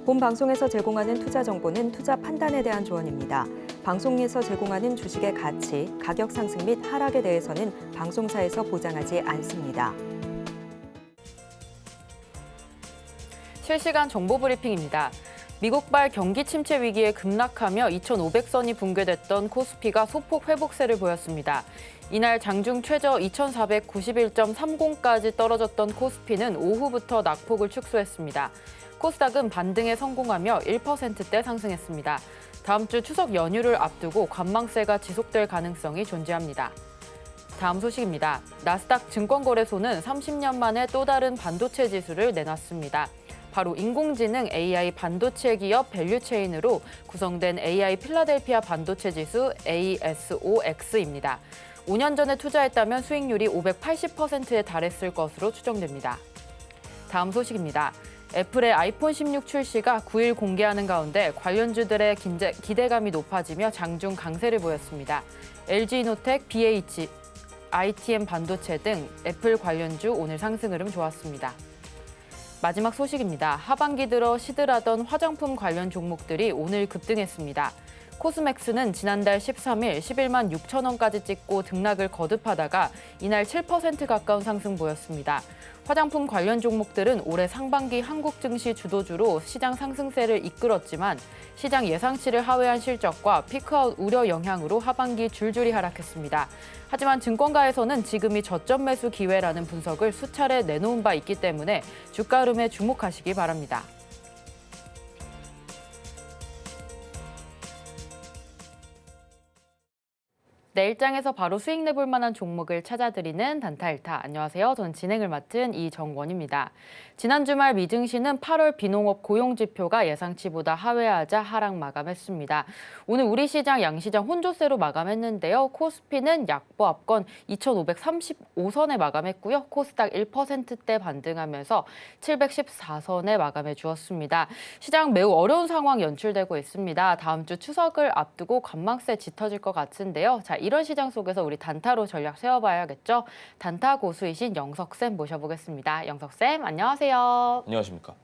본 방송에서 제공하는 투자 정보는 투자 판단에 대한 조언입니다. 방송에서 제공하는 주식의 가치, 가격 상승 및 하락에 대해서는 방송사에서 보장하지 않습니다. 실시간 정보 브리핑입니다. 미국발 경기 침체 위기에 급락하며 2,500선이 붕괴됐던 코스피가 소폭 회복세를 보였습니다. 이날 장중 최저 2,491.30까지 떨어졌던 코스피는 오후부터 낙폭을 축소했습니다. 코스닥은 반등에 성공하며 1%대 상승했습니다. 다음 주 추석 연휴를 앞두고 관망세가 지속될 가능성이 존재합니다. 다음 소식입니다. 나스닥 증권거래소는 30년 만에 또 다른 반도체 지수를 내놨습니다. 바로 인공지능 AI 반도체 기업 밸류체인으로 구성된 AI 필라델피아 반도체 지수 ASOX입니다. 5년 전에 투자했다면 수익률이 580%에 달했을 것으로 추정됩니다. 다음 소식입니다. 애플의 아이폰 16 출시가 9일 공개하는 가운데 관련주들의 기대감이 높아지며 장중 강세를 보였습니다. LG이노텍, BH, ITM 반도체 등 애플 관련주 오늘 상승 흐름 좋았습니다. 마지막 소식입니다. 하반기 들어 시들하던 화장품 관련 종목들이 오늘 급등했습니다. 코스맥스는 지난달 13일 11만 6천 원까지 찍고 등락을 거듭하다가 이날 7% 가까운 상승 보였습니다. 화장품 관련 종목들은 올해 상반기 한국 증시 주도주로 시장 상승세를 이끌었지만 시장 예상치를 하회한 실적과 피크아웃 우려 영향으로 하반기 줄줄이 하락했습니다. 하지만 증권가에서는 지금이 저점 매수 기회라는 분석을 수차례 내놓은 바 있기 때문에 주가 흐름에 주목하시기 바랍니다. 내일장에서 바로 수익 내볼 만한 종목을 찾아드리는 단타일타. 안녕하세요. 저는 진행을 맡은 이정원입니다. 지난 주말 미증시는 8월 비농업 고용지표가 예상치보다 하회하자 하락 마감했습니다. 오늘 우리 시장, 양시장 혼조세로 마감했는데요. 코스피는 약보합권 2,535선에 마감했고요. 코스닥 1%대 반등하면서 714선에 마감해 주었습니다. 시장 매우 어려운 상황 연출되고 있습니다. 다음 주 추석을 앞두고 관망세 짙어질 것 같은데요. 자, 이런 시장 속에서 우리 단타로 전략 세워봐야겠죠. 단타 고수이신 영석쌤 모셔보겠습니다. 영석쌤, 안녕하세요. 안녕하십니까.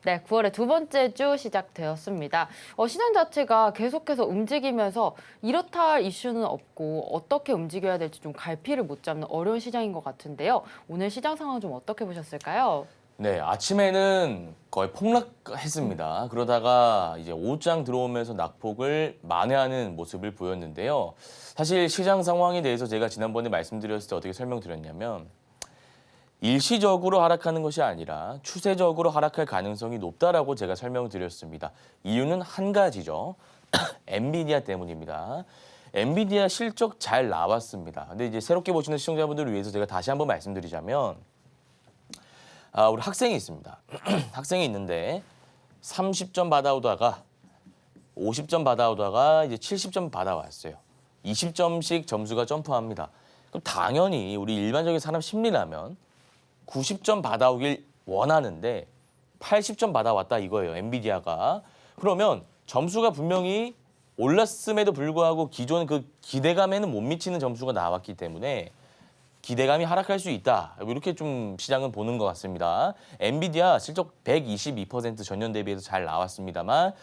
네, 9월의 두 번째 주 시작되었습니다. 시장 자체가 계속해서 움직이면서 이렇다 할 이슈는 없고 어떻게 움직여야 될지 좀 갈피를 못 잡는 어려운 시장인 것 같은데요. 오늘 시장 상황 좀 어떻게 보셨을까요? 네, 아침에는 거의 폭락했습니다. 그러다가 이제 오후장 들어오면서 낙폭을 만회하는 모습을 보였는데요. 사실 시장 상황에 대해서 제가 지난번에 말씀드렸을 때 어떻게 설명드렸냐면 일시적으로 하락하는 것이 아니라 추세적으로 하락할 가능성이 높다라고 제가 설명드렸습니다. 이유는 한 가지죠. 엔비디아 때문입니다. 엔비디아 실적 잘 나왔습니다. 근데 이제 새롭게 보시는 시청자분들을 위해서 제가 다시 한번 말씀드리자면 우리 학생이 있습니다. 학생이 있는데 30점 받아오다가 50점 받아오다가 이제 70점 받아왔어요. 20점씩 점수가 점프합니다. 그럼 당연히 우리 일반적인 사람 심리라면 90점 받아오길 원하는데 80점 받아왔다 이거예요. 엔비디아가. 그러면 점수가 분명히 올랐음에도 불구하고 기존 그 기대감에는 못 미치는 점수가 나왔기 때문에 기대감이 하락할 수 있다. 이렇게 좀 시장은 보는 것 같습니다. 엔비디아 실적 122% 전년 대비해서 잘 나왔습니다만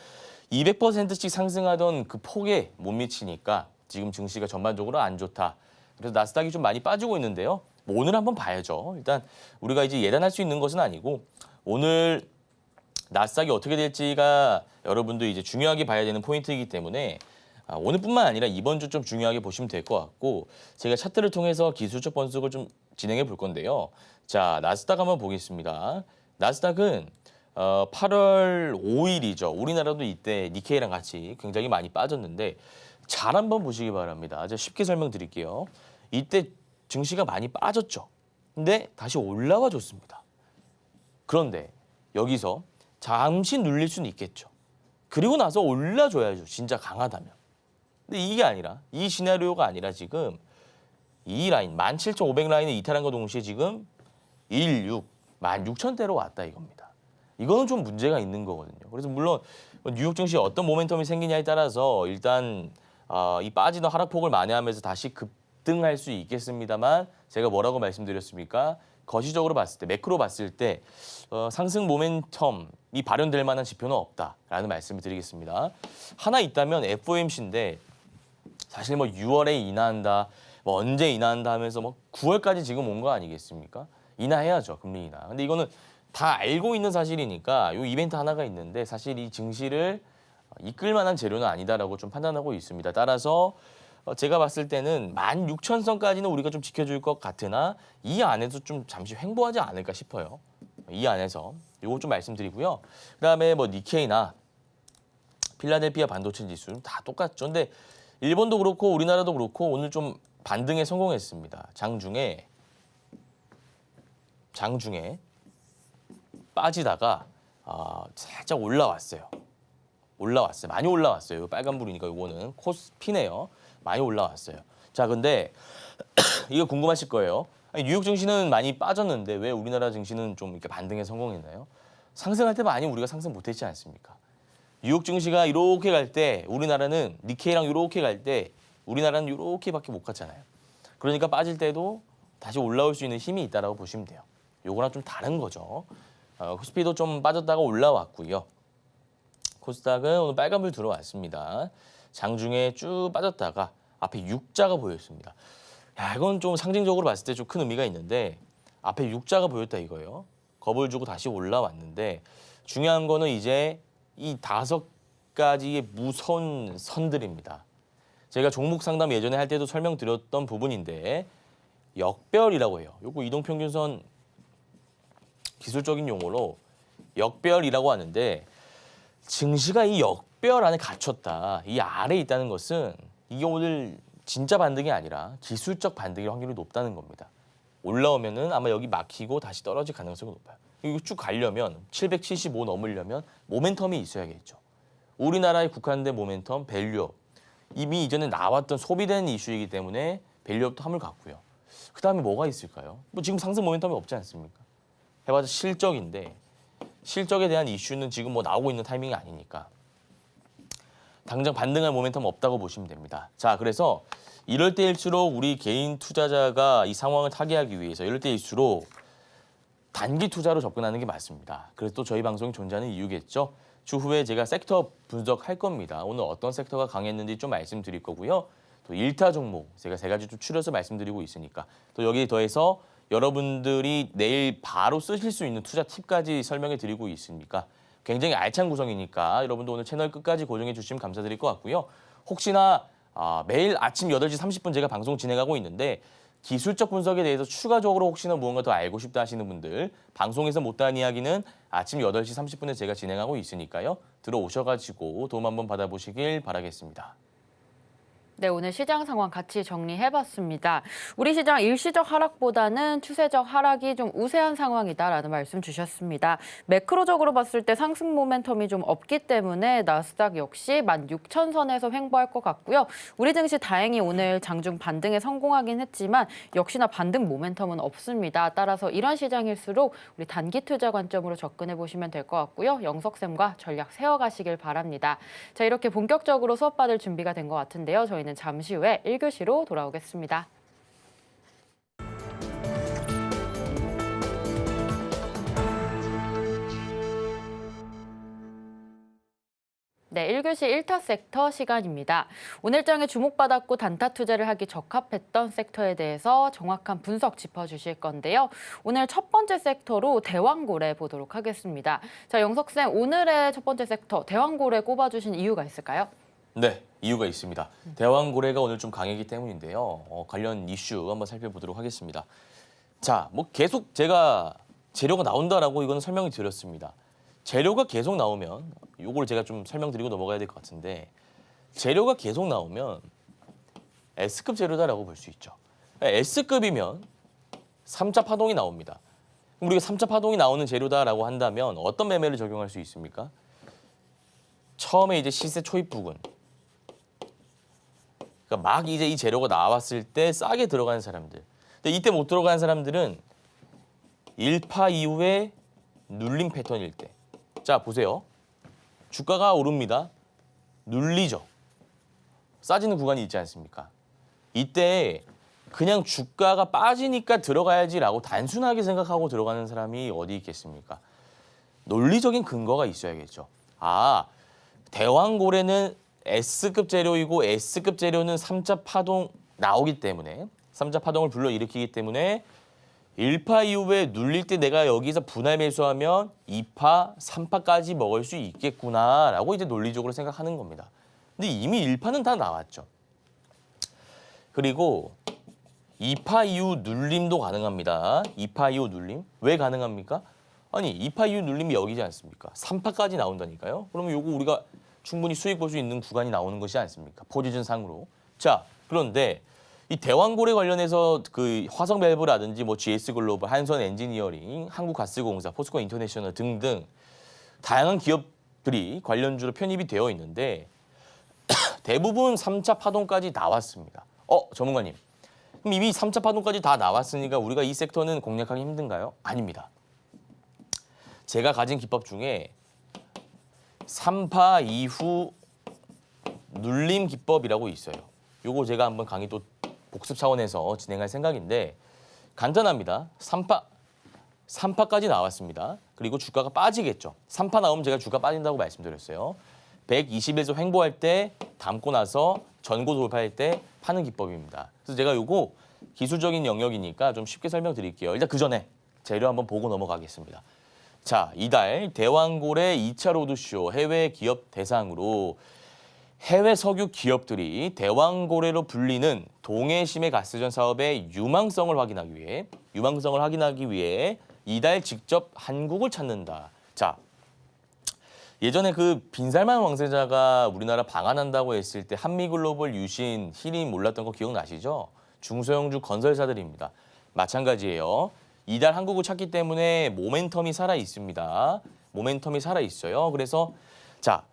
200%씩 상승하던 그 폭에 못 미치니까 지금 증시가 전반적으로 안 좋다. 그래서 나스닥이 좀 많이 빠지고 있는데요. 뭐 오늘 한번 봐야죠. 일단 우리가 이제 예단할 수 있는 것은 아니고 오늘 나스닥이 어떻게 될지가 여러분도 이제 중요하게 봐야 되는 포인트이기 때문에 오늘뿐만 아니라 이번 주 좀 중요하게 보시면 될 것 같고 제가 차트를 통해서 기술적 분석을 좀 진행해 볼 건데요. 자, 나스닥 한번 보겠습니다. 나스닥은 8월 5일이죠. 우리나라도 이때 니케이랑 같이 굉장히 많이 빠졌는데 잘 한번 보시기 바랍니다. 제가 쉽게 설명드릴게요. 이때 증시가 많이 빠졌죠. 근데 다시 올라와 줬습니다. 그런데 여기서 잠시 눌릴 수는 있겠죠. 그리고 나서 올라줘야죠. 진짜 강하다면. 근데 이게 아니라 이 시나리오가 아니라 지금 이 라인 17,500 라인을 이탈한과 동시에 지금 16, 16,000대로 왔다 이겁니다. 이거는 좀 문제가 있는 거거든요. 그래서 물론 뉴욕 증시에 어떤 모멘텀이 생기냐에 따라서 일단 이 빠지는 하락폭을 만회하면서 다시 급등할 수 있겠습니다만 제가 뭐라고 말씀드렸습니까? 거시적으로 봤을 때, 매크로 봤을 때 상승 모멘텀이 발현될 만한 지표는 없다라는 말씀을 드리겠습니다. 하나 있다면 FOMC인데 사실 뭐 6월에 인하한다, 뭐 언제 인하한다 하면서 뭐 9월까지 지금 온 거 아니겠습니까? 인하해야죠, 금리 인하. 근데 이거는 다 알고 있는 사실이니까 이 이벤트 하나가 있는데 사실 이 증시를 이끌 만한 재료는 아니다라고 좀 판단하고 있습니다. 따라서 제가 봤을 때는 16,000선까지는 우리가 좀 지켜줄 것 같으나 이 안에서 좀 잠시 횡보하지 않을까 싶어요. 이 안에서 이거 좀 말씀드리고요. 그다음에 뭐 니케이나 필라델피아 반도체 지수 다 똑같죠. 근데 일본도 그렇고 우리나라도 그렇고 오늘 좀 반등에 성공했습니다. 장중에 빠지다가 살짝 올라왔어요. 많이 올라왔어요. 빨간불이니까 이거는 코스피네요. 많이 올라왔어요. 자, 근데 이거 궁금하실 거예요. 아니, 뉴욕 증시는 많이 빠졌는데 왜 우리나라 증시는 좀 이렇게 반등에 성공했나요? 상승할 때 많이 우리가 상승 못했지 않습니까? 뉴욕 증시가 이렇게 갈 때 우리나라는 니케이랑 이렇게 갈 때 우리나라는 이렇게밖에 못 갔잖아요. 그러니까 빠질 때도 다시 올라올 수 있는 힘이 있다라고 보시면 돼요. 요거랑 좀 다른 거죠. 코스피도 좀 빠졌다가 올라왔고요. 코스닥은 오늘 빨간불 들어왔습니다. 장중에 쭉 빠졌다가 앞에 6자가 보였습니다. 야, 이건 좀 상징적으로 봤을 때 좀 큰 의미가 있는데 앞에 6자가 보였다 이거예요. 겁을 주고 다시 올라왔는데 중요한 거는 이제 이 5가지의 무서운 선들입니다. 제가 종목 상담 예전에 할 때도 설명드렸던 부분인데 역별이라고 해요. 요거 이동평균선 기술적인 용어로 역별이라고 하는데 증시가 이 역별 안에 갇혔다. 이 아래에 있다는 것은 이게 오늘 진짜 반등이 아니라 기술적 반등일 확률이 높다는 겁니다. 올라오면은 아마 여기 막히고 다시 떨어질 가능성이 높아요. 이거 쭉 가려면 775 넘으려면 모멘텀이 있어야겠죠. 우리나라에 국한된 모멘텀, 밸류업. 이미 이전에 나왔던 소비된 이슈이기 때문에 밸류업도 함을 갖고요. 그다음에 뭐가 있을까요? 뭐 지금 상승 모멘텀이 없지 않습니까? 해봐서 실적인데 실적에 대한 이슈는 지금 뭐 나오고 있는 타이밍이 아니니까 당장 반등할 모멘텀 없다고 보시면 됩니다. 자, 그래서 이럴 때일수록 우리 개인 투자자가 이 상황을 타개하기 위해서 이럴 때일수록 단기 투자로 접근하는 게 맞습니다. 그래서 또 저희 방송이 존재하는 이유겠죠. 추후에 제가 섹터 분석할 겁니다. 오늘 어떤 섹터가 강했는지 좀 말씀드릴 거고요. 또 1타 종목 제가 3가지 좀 추려서 말씀드리고 있으니까 또 여기에 더해서 여러분들이 내일 바로 쓰실 수 있는 투자 팁까지 설명해 드리고 있으니까 굉장히 알찬 구성이니까 여러분도 오늘 채널 끝까지 고정해 주시면 감사드릴 것 같고요. 혹시나 매일 아침 8시 30분 제가 방송 진행하고 있는데 기술적 분석에 대해서 추가적으로 혹시나 무언가 더 알고 싶다 하시는 분들 방송에서 못다한 이야기는 아침 8시 30분에 제가 진행하고 있으니까요. 들어오셔가지고 도움 한번 받아보시길 바라겠습니다. 네, 오늘 시장 상황 같이 정리해봤습니다. 우리 시장 일시적 하락보다는 추세적 하락이 좀 우세한 상황이다라는 말씀 주셨습니다. 매크로적으로 봤을 때 상승 모멘텀이 좀 없기 때문에 나스닥 역시 16,000선에서 횡보할 것 같고요. 우리 증시 다행히 오늘 장중 반등에 성공하긴 했지만 역시나 반등 모멘텀은 없습니다. 따라서 이런 시장일수록 우리 단기 투자 관점으로 접근해 보시면 될 것 같고요. 영석쌤과 전략 세워가시길 바랍니다. 자, 이렇게 본격적으로 수업 받을 준비가 된 것 같은데요. 저희는 잠시 후에 1교시로 돌아오겠습니다. 네, 1교시 1타 섹터 시간입니다. 오늘 장에 주목받았고 단타 투자를 하기 적합했던 섹터에 대해서 정확한 분석 짚어주실 건데요. 오늘 첫 번째 섹터로 대왕고래 보도록 하겠습니다. 자, 영석쌤, 오늘의 첫 번째 섹터 대왕고래 꼽아주신 이유가 있을까요? 네, 이유가 있습니다. 대왕고래가 오늘 좀 강하기 때문인데요. 관련 이슈 한번 살펴보도록 하겠습니다. 자, 뭐 계속 제가 재료가 나온다라고 이거는 설명을 드렸습니다. 재료가 계속 나오면 요걸 제가 좀 설명드리고 넘어가야 될 것 같은데 재료가 계속 나오면 S급 재료다라고 볼 수 있죠. S급이면 3차 파동이 나옵니다. 그럼 우리가 3차 파동이 나오는 재료다라고 한다면 어떤 매매를 적용할 수 있습니까? 처음에 이제 시세 초입 부근. 그러니까 막 이제 이 재료가 나왔을 때 싸게 들어가는 사람들. 근데 이때 못 들어가는 사람들은 1파 이후에 눌림 패턴일 때. 자, 보세요. 주가가 오릅니다. 눌리죠. 싸지는 구간이 있지 않습니까? 이때 그냥 주가가 빠지니까 들어가야지라고 단순하게 생각하고 들어가는 사람이 어디 있겠습니까? 논리적인 근거가 있어야겠죠. 아, 대왕고래는 S급 재료이고 S급 재료는 3차 파동 나오기 때문에 3차 파동을 불러일으키기 때문에 1파 이후에 눌릴 때 내가 여기서 분할 매수하면 2파, 3파까지 먹을 수 있겠구나라고 이제 논리적으로 생각하는 겁니다. 근데 이미 1파는 다 나왔죠. 그리고 2파 이후 눌림도 가능합니다. 2파 이후 눌림. 왜 가능합니까? 아니 2파 이후 눌림이 여기지 않습니까? 3파까지 나온다니까요. 그러면 요거 우리가 충분히 수익 볼 수 있는 구간이 나오는 것이 않습니까? 포지션 상으로. 자, 그런데 이 대왕고래 관련해서 그 화성밸브라든지 뭐 GS글로벌, 한선엔지니어링, 한국가스공사, 포스코 인터내셔널 등등 다양한 기업들이 관련주로 편입이 되어 있는데 대부분 3차 파동까지 나왔습니다. 전문가님. 그럼 이미 3차 파동까지 다 나왔으니까 우리가 이 섹터는 공략하기 힘든가요? 아닙니다. 제가 가진 기법 중에 3파 이후 눌림 기법이라고 있어요. 요거 제가 한번 강의 또 복습 차원에서 진행할 생각인데 간단합니다. 3파까지 나왔습니다. 그리고 주가가 빠지겠죠. 3파 나오면 제가 주가 빠진다고 말씀드렸어요. 120에서 횡보할 때 담고 나서 전고 돌파할 때 파는 기법입니다. 그래서 제가 요거 기술적인 영역이니까 좀 쉽게 설명드릴게요. 일단 그 전에 재료 한번 보고 넘어가겠습니다. 자, 이달 대왕고래 2차 로드쇼 해외 기업 대상으로 해외 석유 기업들이 대왕고래로 불리는 동해심해 가스전 사업의 유망성을 확인하기 위해 이달 직접 한국을 찾는다. 자, 예전에 그 빈살만 왕세자가 우리나라 방한한다고 했을 때 한미글로벌, 유신, 힐이 몰랐던 거 기억나시죠? 중소형주 건설사들입니다. 마찬가지예요. 이달 한국을 찾기 때문에 모멘텀이 살아 있습니다. 모멘텀이 살아 있어요. 그래서 자,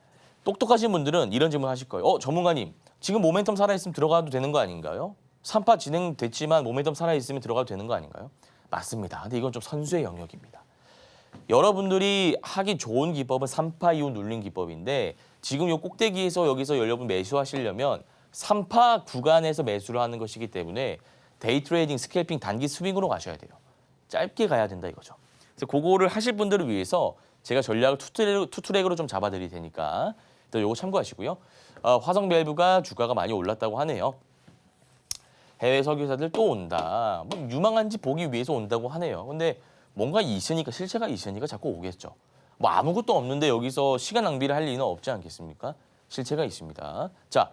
똑똑하신 분들은 이런 질문 하실 거예요. 전문가님, 지금 모멘텀 살아 있으면 들어가도 되는 거 아닌가요? 3파 진행됐지만 모멘텀 살아 있으면 들어가도 되는 거 아닌가요? 맞습니다. 근데 이건 좀 선수의 영역입니다. 여러분들이 하기 좋은 기법은 3파 이후 눌린 기법인데 지금 요 꼭대기에서 여기서 여러분 매수하시려면 3파 구간에서 매수를 하는 것이기 때문에 데이 트레이딩, 스캘핑, 단기 스윙으로 가셔야 돼요. 짧게 가야 된다 이거죠. 그래서 그거를 하실 분들을 위해서 제가 전략을 투트랙으로 좀 잡아드릴 테니까 또 요거 참고하시고요. 화성밸브가 주가가 많이 올랐다고 하네요. 해외 석유사들 또 온다. 뭐 유망한지 보기 위해서 온다고 하네요. 근데 뭔가 있으니까 실체가 있으니까 자꾸 오겠죠. 뭐 아무것도 없는데 여기서 시간 낭비를 할 리는 없지 않겠습니까? 실체가 있습니다. 자,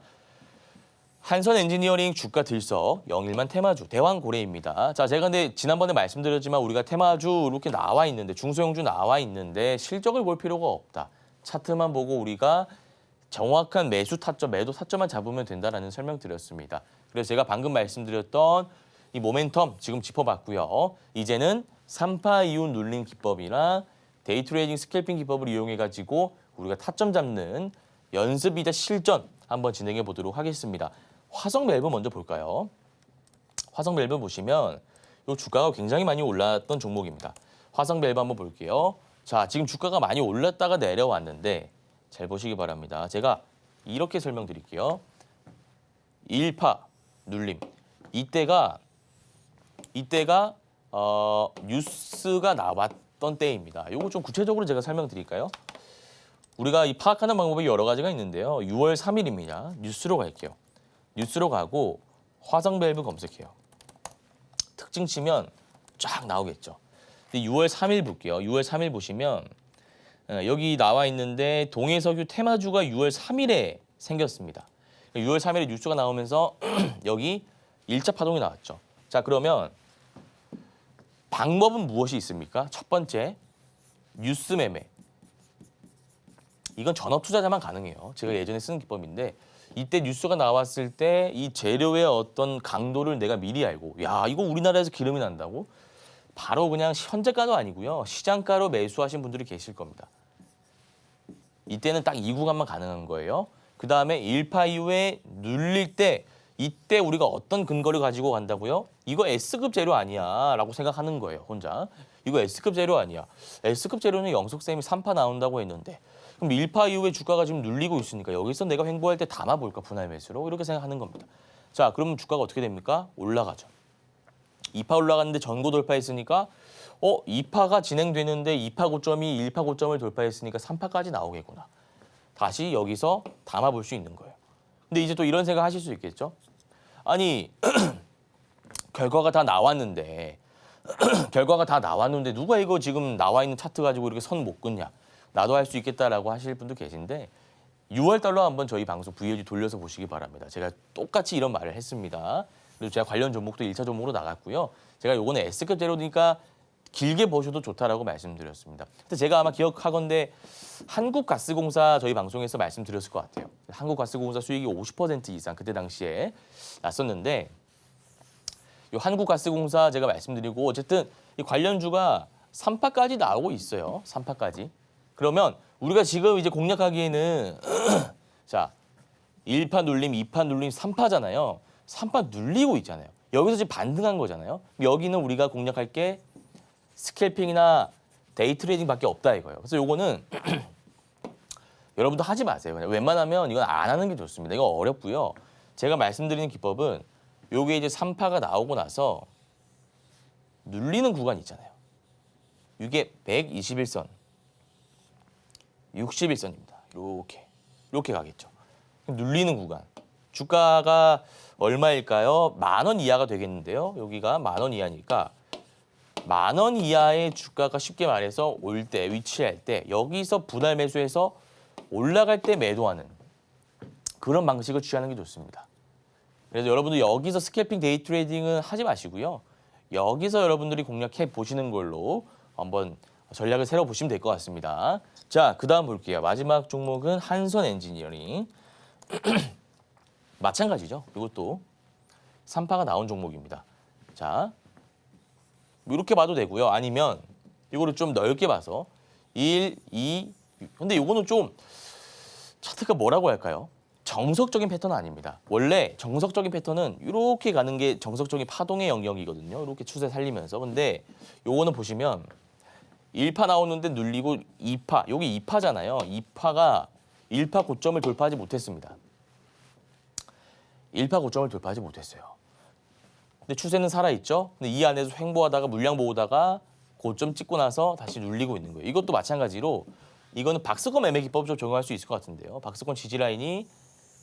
한선엔지니어링 주가 들썩, 영일만 테마주, 대왕고래입니다. 자, 제가 근데 지난번에 말씀드렸지만 우리가 테마주 이렇게 나와 있는데 중소형주 나와 있는데 실적을 볼 필요가 없다. 차트만 보고 우리가 정확한 매수 타점, 매도 타점만 잡으면 된다라는 설명 드렸습니다. 그래서 제가 방금 말씀드렸던 이 모멘텀 지금 짚어봤고요. 이제는 3파 이후 눌림 기법이나 데이 트레이딩 스캘핑 기법을 이용해가지고 우리가 타점 잡는 연습이자 실전 한번 진행해 보도록 하겠습니다. 화성밸브 먼저 볼까요? 화성밸브 보시면 이 주가가 굉장히 많이 올랐던 종목입니다. 화성밸브 한번 볼게요. 자, 지금 주가가 많이 올랐다가 내려왔는데 잘 보시기 바랍니다. 제가 이렇게 설명드릴게요. 1파 눌림. 이때가 뉴스가 나왔던 때입니다. 이거 좀 구체적으로 제가 설명드릴까요? 우리가 이 파악하는 방법이 여러 가지가 있는데요. 6월 3일입니다. 뉴스로 갈게요. 뉴스로 가고 화성밸브 검색해요. 특징 치면 쫙 나오겠죠. 근데 6월 3일 볼게요. 6월 3일 보시면 여기 나와 있는데 동해석유 테마주가 6월 3일에 생겼습니다. 6월 3일에 뉴스가 나오면서 여기 1차 파동이 나왔죠. 자, 그러면 방법은 무엇이 있습니까? 첫 번째, 뉴스 매매. 이건 전업 투자자만 가능해요. 제가 예전에 쓴 기법인데 이때 뉴스가 나왔을 때 이 재료의 어떤 강도를 내가 미리 알고 야, 이거 우리나라에서 기름이 난다고? 바로 그냥 현재가도 아니고요. 시장가로 매수하신 분들이 계실 겁니다. 이때는 딱 이 구간만 가능한 거예요. 그다음에 1파 이후에 눌릴 때 이때 우리가 어떤 근거를 가지고 간다고요? 이거 S급 재료 아니야 라고 생각하는 거예요. 혼자. 이거 S급 재료 아니야. S급 재료는 영석쌤이 3파 나온다고 했는데 그럼 1파 이후에 주가가 지금 눌리고 있으니까 여기서 내가 횡보할 때 담아볼까 분할 매수로 이렇게 생각하는 겁니다. 자, 그러면 주가가 어떻게 됩니까? 올라가죠. 2파 올라갔는데 전고 돌파했으니까 2파가 진행되는데 2파 고점이 1파 고점을 돌파했으니까 3파까지 나오겠구나. 다시 여기서 담아볼 수 있는 거예요. 근데 이제 또 이런 생각 하실 수 있겠죠? 아니 결과가 다 나왔는데 누가 이거 지금 나와 있는 차트 가지고 이렇게 선 못 긋냐. 나도 할 수 있겠다라고 하실 분도 계신데 6월 달로 한번 저희 방송 VOD 돌려서 보시기 바랍니다. 제가 똑같이 이런 말을 했습니다. 그리고 제가 관련 종목도 1차 종목으로 나갔고요. 제가 요거는 S급 재료니까 길게 보셔도 좋다라고 말씀드렸습니다. 근데 제가 아마 기억하건대 한국가스공사 저희 방송에서 말씀드렸을 것 같아요. 한국가스공사 수익이 50% 이상 그때 당시에 났었는데 이 한국가스공사 제가 말씀드리고 어쨌든 이 관련주가 3파까지 나오고 있어요. 3파까지. 그러면 우리가 지금 이제 공략하기에는 자 1파 눌림, 2파 눌림, 3파잖아요. 3파 눌리고 있잖아요. 여기서 지금 반등한 거잖아요. 여기는 우리가 공략할 게 스캘핑이나 데이 트레이딩밖에 없다 이거예요. 그래서 요거는 여러분도 하지 마세요. 그냥 웬만하면 이건 안 하는 게 좋습니다. 이거 어렵고요. 제가 말씀드리는 기법은 요게 이제 3파가 나오고 나서 눌리는 구간 있잖아요. 이게 121선, 61선입니다. 이렇게 가겠죠. 눌리는 구간. 주가가 얼마일까요? 10,000원 이하가 되겠는데요. 여기가 10,000원 이하니까 10,000원 이하의 주가가 쉽게 말해서 올 때, 위치할 때 여기서 분할 매수해서 올라갈 때 매도하는 그런 방식을 취하는 게 좋습니다. 그래서 여러분들 여기서 스캘핑 데이 트레이딩은 하지 마시고요. 여기서 여러분들이 공략해 보시는 걸로 한번 전략을 세워 보시면 될 것 같습니다. 자, 그다음 볼게요. 마지막 종목은 한선 엔지니어링. 마찬가지죠. 이것도 3파가 나온 종목입니다. 자, 이렇게 봐도 되고요. 아니면 이거를 좀 넓게 봐서 1, 2, 근데 이거는 좀 차트가 뭐라고 할까요? 정석적인 패턴은 아닙니다. 원래 정석적인 패턴은 이렇게 가는 게 정석적인 파동의 영역이거든요. 이렇게 추세 살리면서. 근데 요거는 보시면 1파 나오는데 눌리고 2파, 여기 2파잖아요. 2파가 1파 고점을 돌파하지 못했습니다. 1파 고점을 돌파하지 못했어요. 근데 추세는 살아있죠. 근데 이 안에서 횡보하다가 물량 모으다가 고점 찍고 나서 다시 눌리고 있는 거예요. 이것도 마찬가지로 이거는 박스권 매매 기법으로 적용할 수 있을 것 같은데요. 박스권 지지 라인이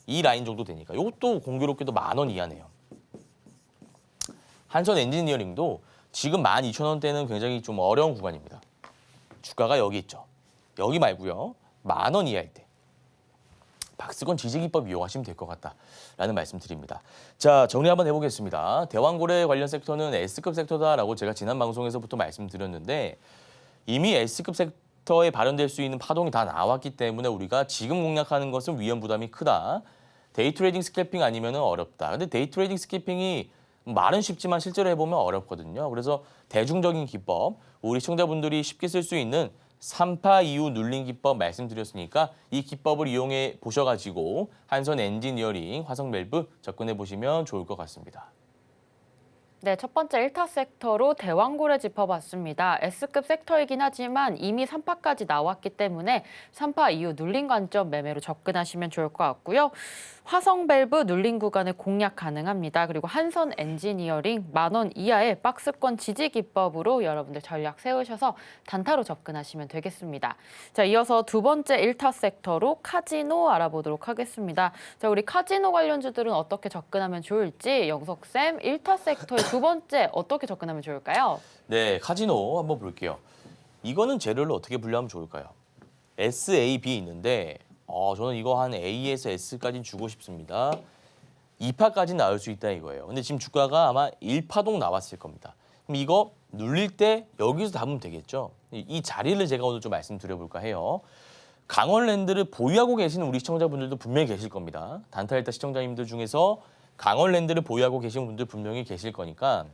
이 라인 정도 되니까 이것도 공교롭게도 10,000원 이하네요. 한선 엔지니어링도 지금 12,000원대는 굉장히 좀 어려운 구간입니다. 주가가 여기 있죠. 여기 말고요. 10,000원 이하일 때. 박스권 지지 기법 이용하시면 될 것 같다라는 말씀 드립니다. 자, 정리 한번 해보겠습니다. 대왕고래 관련 섹터는 S급 섹터다라고 제가 지난 방송에서부터 말씀드렸는데 이미 S급 섹터에 발현될 수 있는 파동이 다 나왔기 때문에 우리가 지금 공략하는 것은 위험 부담이 크다. 데이 트레이딩 스캘핑 아니면 어렵다. 근데 데이 트레이딩 스캘핑이 말은 쉽지만 실제로 해보면 어렵거든요. 그래서 대중적인 기법, 우리 시청자분들이 쉽게 쓸 수 있는 3파 이후 눌린 기법 말씀드렸으니까 이 기법을 이용해 보셔가지고 한선 엔지니어링, 화성밸브 접근해 보시면 좋을 것 같습니다. 네, 첫 번째 1타 섹터로 대왕고래 짚어봤습니다. S급 섹터이긴 하지만 이미 3파까지 나왔기 때문에 3파 이후 눌린 관점 매매로 접근하시면 좋을 것 같고요. 화성밸브 눌린 구간을 공략 가능합니다. 그리고 한선 엔지니어링 10,000원 이하의 박스권 지지 기법으로 여러분들 전략 세우셔서 단타로 접근하시면 되겠습니다. 자, 이어서 두 번째 1타 섹터로 카지노 알아보도록 하겠습니다. 자, 우리 카지노 관련주들은 어떻게 접근하면 좋을지 영석쌤 1타 섹터의 두 번째 어떻게 접근하면 좋을까요? 네, 카지노 한번 볼게요. 이거는 재료를 어떻게 분류하면 좋을까요? S, A, B 있는데 저는 이거 한 A에서 S까지 주고 싶습니다. 2파까지 나올 수 있다 이거예요. 근데 지금 주가가 아마 1파동 나왔을 겁니다. 그럼 이거 눌릴 때 여기서 담으면 되겠죠. 이 자리를 제가 오늘 좀 말씀드려볼까 해요. 강원랜드를 보유하고 계시는 우리 시청자분들도 분명히 계실 겁니다. 단타일타 시청자님들 중에서 강원랜드를 보유하고 계신 분들 분명히 계실 거니까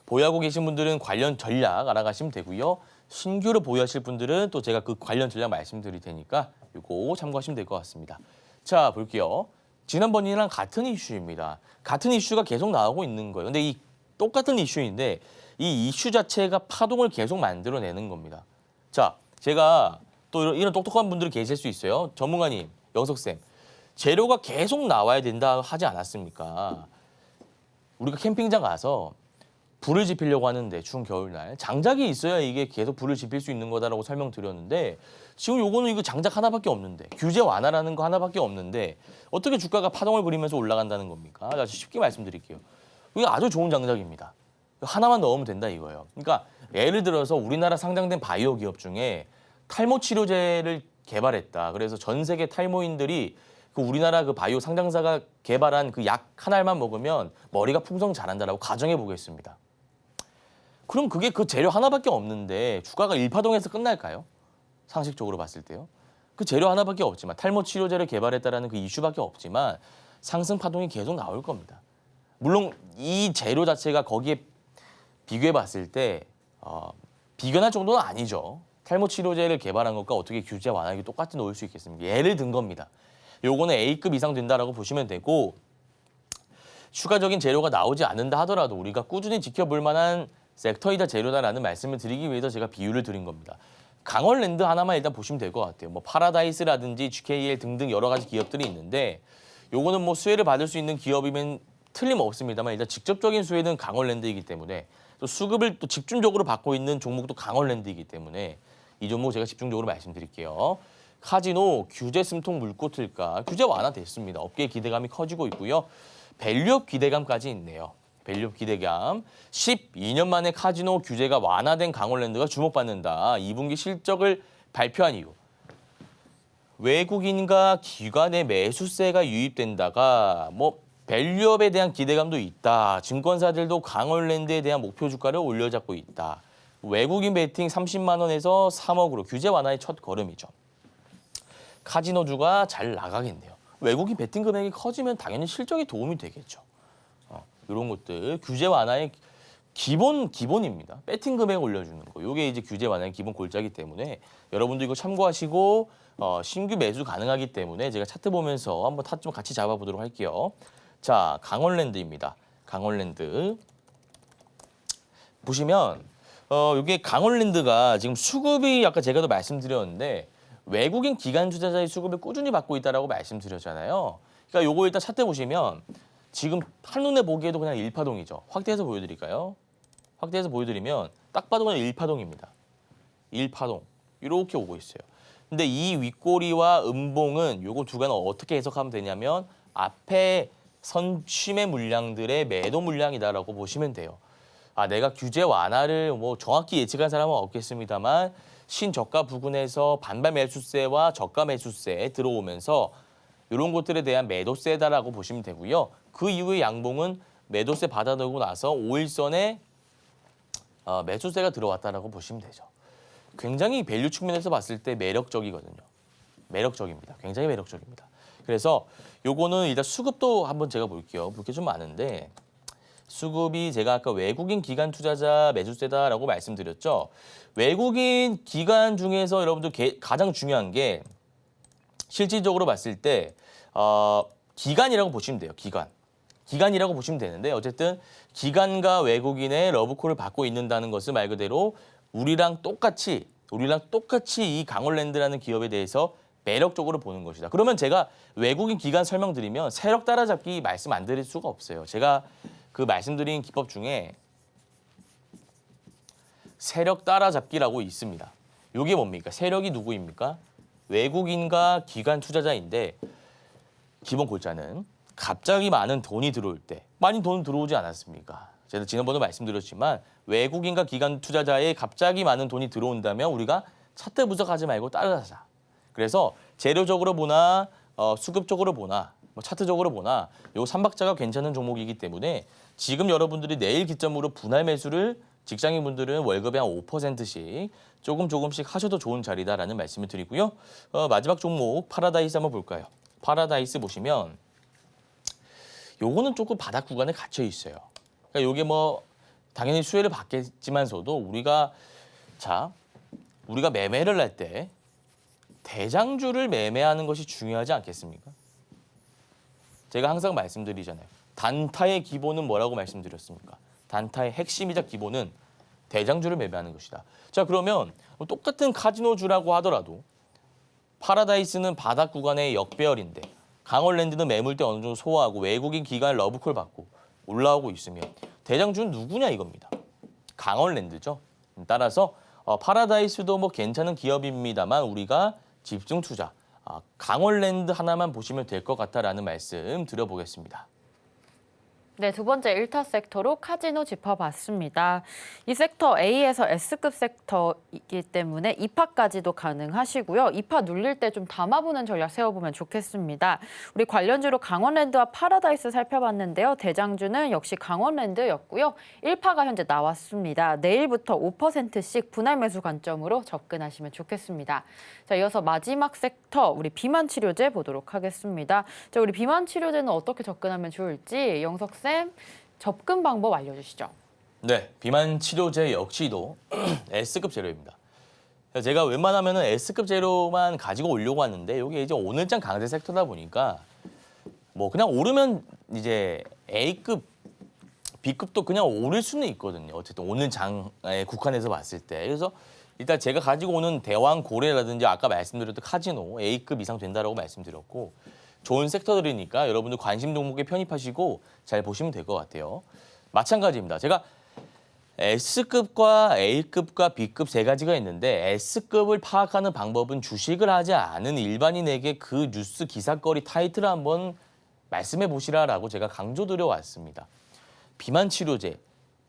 보유하고 계신 분들은 관련 전략 알아가시면 되고요. 신규로 보유하실 분들은 또 제가 그 관련 전략 말씀드릴 테니까 이거 참고하시면 될 것 같습니다. 자, 볼게요. 지난번이랑 같은 이슈입니다. 같은 이슈가 계속 나오고 있는 거예요. 근데 이 똑같은 이슈인데 이 이슈 자체가 파동을 계속 만들어내는 겁니다. 자, 제가 또 이런 똑똑한 분들이 계실 수 있어요. 전문가님, 영석쌤. 재료가 계속 나와야 된다 하지 않았습니까? 우리가 캠핑장 가서 불을 지피려고 하는데 추운 겨울날 장작이 있어야 이게 계속 불을 지필 수 있는 거다라고 설명드렸는데 지금 요거는 이거 장작 하나밖에 없는데 규제 완화라는 거 하나밖에 없는데 어떻게 주가가 파동을 부리면서 올라간다는 겁니까? 아주 쉽게 말씀드릴게요. 이거 아주 좋은 장작입니다. 하나만 넣으면 된다 이거예요. 그러니까 예를 들어서 우리나라 상장된 바이오 기업 중에 탈모 치료제를 개발했다. 그래서 전 세계 탈모인들이 그 우리나라 그 바이오 상장사가 개발한 그 약 한 알만 먹으면 머리가 풍성 자란다라고 가정해 보겠습니다. 그럼 그게 그 재료 하나밖에 없는데 주가가 일파동에서 끝날까요? 상식적으로 봤을 때요. 그 재료 하나밖에 없지만 탈모 치료제를 개발했다라는 그 이슈밖에 없지만 상승 파동이 계속 나올 겁니다. 물론 이 재료 자체가 거기에 비교해 봤을 때 비견할 정도는 아니죠. 탈모 치료제를 개발한 것과 어떻게 규제 완화하기 똑같이 놓을 수 있겠습니까? 예를 든 겁니다. 요거는 A급 이상 된다라고 보시면 되고 추가적인 재료가 나오지 않는다 하더라도 우리가 꾸준히 지켜볼 만한 섹터이다 재료다라는 말씀을 드리기 위해서 제가 비유를 드린 겁니다. 강원랜드 하나만 일단 보시면 될 것 같아요. 뭐 파라다이스라든지 GKL 등등 여러 가지 기업들이 있는데 요거는 뭐 수혜를 받을 수 있는 기업이면 틀림없습니다만 일단 직접적인 수혜는 강원랜드이기 때문에 또 수급을 또 집중적으로 받고 있는 종목도 강원랜드이기 때문에 이 종목 제가 집중적으로 말씀드릴게요. 카지노 규제 숨통 물고 틀까? 규제 완화됐습니다. 업계의 기대감이 커지고 있고요. 밸류업 기대감까지 있네요. 밸류업 기대감. 12년 만에 카지노 규제가 완화된 강원랜드가 주목받는다. 2분기 실적을 발표한 이유. 외국인과 기관의 매수세가 유입된다가 뭐 밸류업에 대한 기대감도 있다. 증권사들도 강원랜드에 대한 목표 주가를 올려잡고 있다. 외국인 베팅 30만 원에서 3억으로 규제 완화의 첫 걸음이죠. 카지노주가 잘 나가겠네요. 외국인 베팅 금액이 커지면 당연히 실적에 도움이 되겠죠. 이런 것들 규제 완화의 기본입니다. 배팅 금액 올려주는 거. 이게 이제 규제 완화의 기본 골자이기 때문에 여러분도 이거 참고하시고 신규 매수 가능하기 때문에 제가 차트 보면서 한번 타 좀 같이 잡아보도록 할게요. 자, 강원랜드입니다. 강원랜드 보시면 이게 강원랜드가 지금 수급이 아까 제가 도 말씀드렸는데 외국인 기관 투자자의 수급을 꾸준히 받고 있다라고 말씀드렸잖아요. 그러니까 요거 일단 차트 보시면 지금 한눈에 보기에도 그냥 일파동이죠. 확대해서 보여드릴까요? 확대해서 보여드리면 딱 봐도 그냥 일파동입니다. 일파동 이렇게 오고 있어요. 근데 이 윗꼬리와 음봉은 요거 두 가지는 어떻게 해석하면 되냐면 앞에 선심의 물량들의 매도 물량이다라고 보시면 돼요. 내가 규제 완화를 뭐 정확히 예측한 사람은 없겠습니다만 신저가 부근에서 반발 매수세와 저가 매수세 들어오면서 이런 것들에 대한 매도세다라고 보시면 되고요. 그 이후에 양봉은 매도세 받아들고 나서 5일선에 매수세가 들어왔다라고 보시면 되죠. 굉장히 밸류 측면에서 봤을 때 매력적이거든요. 매력적입니다. 굉장히 매력적입니다. 그래서 요거는 일단 수급도 한번 제가 볼게요. 볼 게 좀 많은데 수급이 제가 아까 외국인 기관 투자자 매수세다라고 말씀드렸죠. 외국인 기관 중에서 여러분들 가장 중요한 게 실질적으로 봤을 때 기관이라고 보시면 돼요. 기관이라고 보시면 되는데 어쨌든 기관과 외국인의 러브콜을 받고 있는다는 것은 말 그대로 우리랑 똑같이 이 강원랜드라는 기업에 대해서 매력적으로 보는 것이다. 그러면 제가 외국인 기관 설명드리면 세력 따라잡기 말씀 안 드릴 수가 없어요. 제가 그 말씀드린 기법 중에 세력 따라잡기라고 있습니다. 이게 뭡니까? 세력이 누구입니까? 외국인과 기관 투자자인데 기본 골자는 갑자기 많은 돈이 들어올 때 많이 돈 들어오지 않았습니까? 제가 지난번에 말씀드렸지만 외국인과 기관 투자자에 갑자기 많은 돈이 들어온다면 우리가 차트 분석하지 말고 따라가자. 그래서 재료적으로 보나 수급적으로 보나 뭐 차트적으로 보나 요 3박자가 괜찮은 종목이기 때문에 지금 여러분들이 내일 기점으로 분할 매수를 직장인분들은 월급의 한 5%씩 조금씩 하셔도 좋은 자리다라는 말씀을 드리고요. 마지막 종목 파라다이스 한번 볼까요? 파라다이스 보시면 요거는 조금 바닥 구간에 갇혀 있어요. 그러니까 요게 뭐 당연히 수혜를 받겠지만서도 우리가 매매를 할 때 대장주를 매매하는 것이 중요하지 않겠습니까? 제가 항상 말씀드리잖아요. 단타의 기본은 뭐라고 말씀드렸습니까? 단타의 핵심이자 기본은 대장주를 매매하는 것이다. 자, 그러면 똑같은 카지노주라고 하더라도 파라다이스는 바닥 구간의 역배열인데 강원랜드는 매물대 어느 정도 소화하고 외국인 기관 러브콜 받고 올라오고 있으면 대장주는 누구냐 이겁니다. 강원랜드죠. 따라서 파라다이스도 뭐 괜찮은 기업입니다만 우리가 집중 투자, 강원랜드 하나만 보시면 될 것 같다라는 말씀 드려보겠습니다. 네, 두 번째 1타 섹터로 카지노 짚어봤습니다. 이 섹터 A에서 S급 섹터이기 때문에 2파까지도 가능하시고요. 2파 눌릴 때 좀 담아보는 전략 세워보면 좋겠습니다. 우리 관련주로 강원랜드와 파라다이스 살펴봤는데요. 대장주는 역시 강원랜드였고요. 1파가 현재 나왔습니다. 내일부터 5%씩 분할 매수 관점으로 접근하시면 좋겠습니다. 자, 이어서 마지막 섹터, 우리 비만 치료제 보도록 하겠습니다. 자, 우리 비만 치료제는 어떻게 접근하면 좋을지 영석 쌤, 접근 방법 알려주시죠. 네, 비만 치료제 역시도 S급 재료입니다. 제가 웬만하면 S급 재료만 가지고 오려고 하는데 이게 이제 오늘장 강세 섹터다 보니까 뭐 그냥 오르면 이제 A급, B급도 그냥 오를 수는 있거든요. 어쨌든 오늘 장에 국한해서 봤을 때. 그래서 일단 제가 가지고 오는 대왕 고래라든지 아까 말씀드렸던 카지노 A급 이상 된다라고 말씀드렸고 좋은 섹터들이니까 여러분들 관심 종목에 편입하시고 잘 보시면 될 것 같아요. 마찬가지입니다. 제가 S급과 A급과 B급 세 가지가 있는데 S급을 파악하는 방법은 주식을 하지 않은 일반인에게 그 뉴스 기사거리 타이틀을 한번 말씀해 보시라라고 제가 강조드려 왔습니다. 비만 치료제,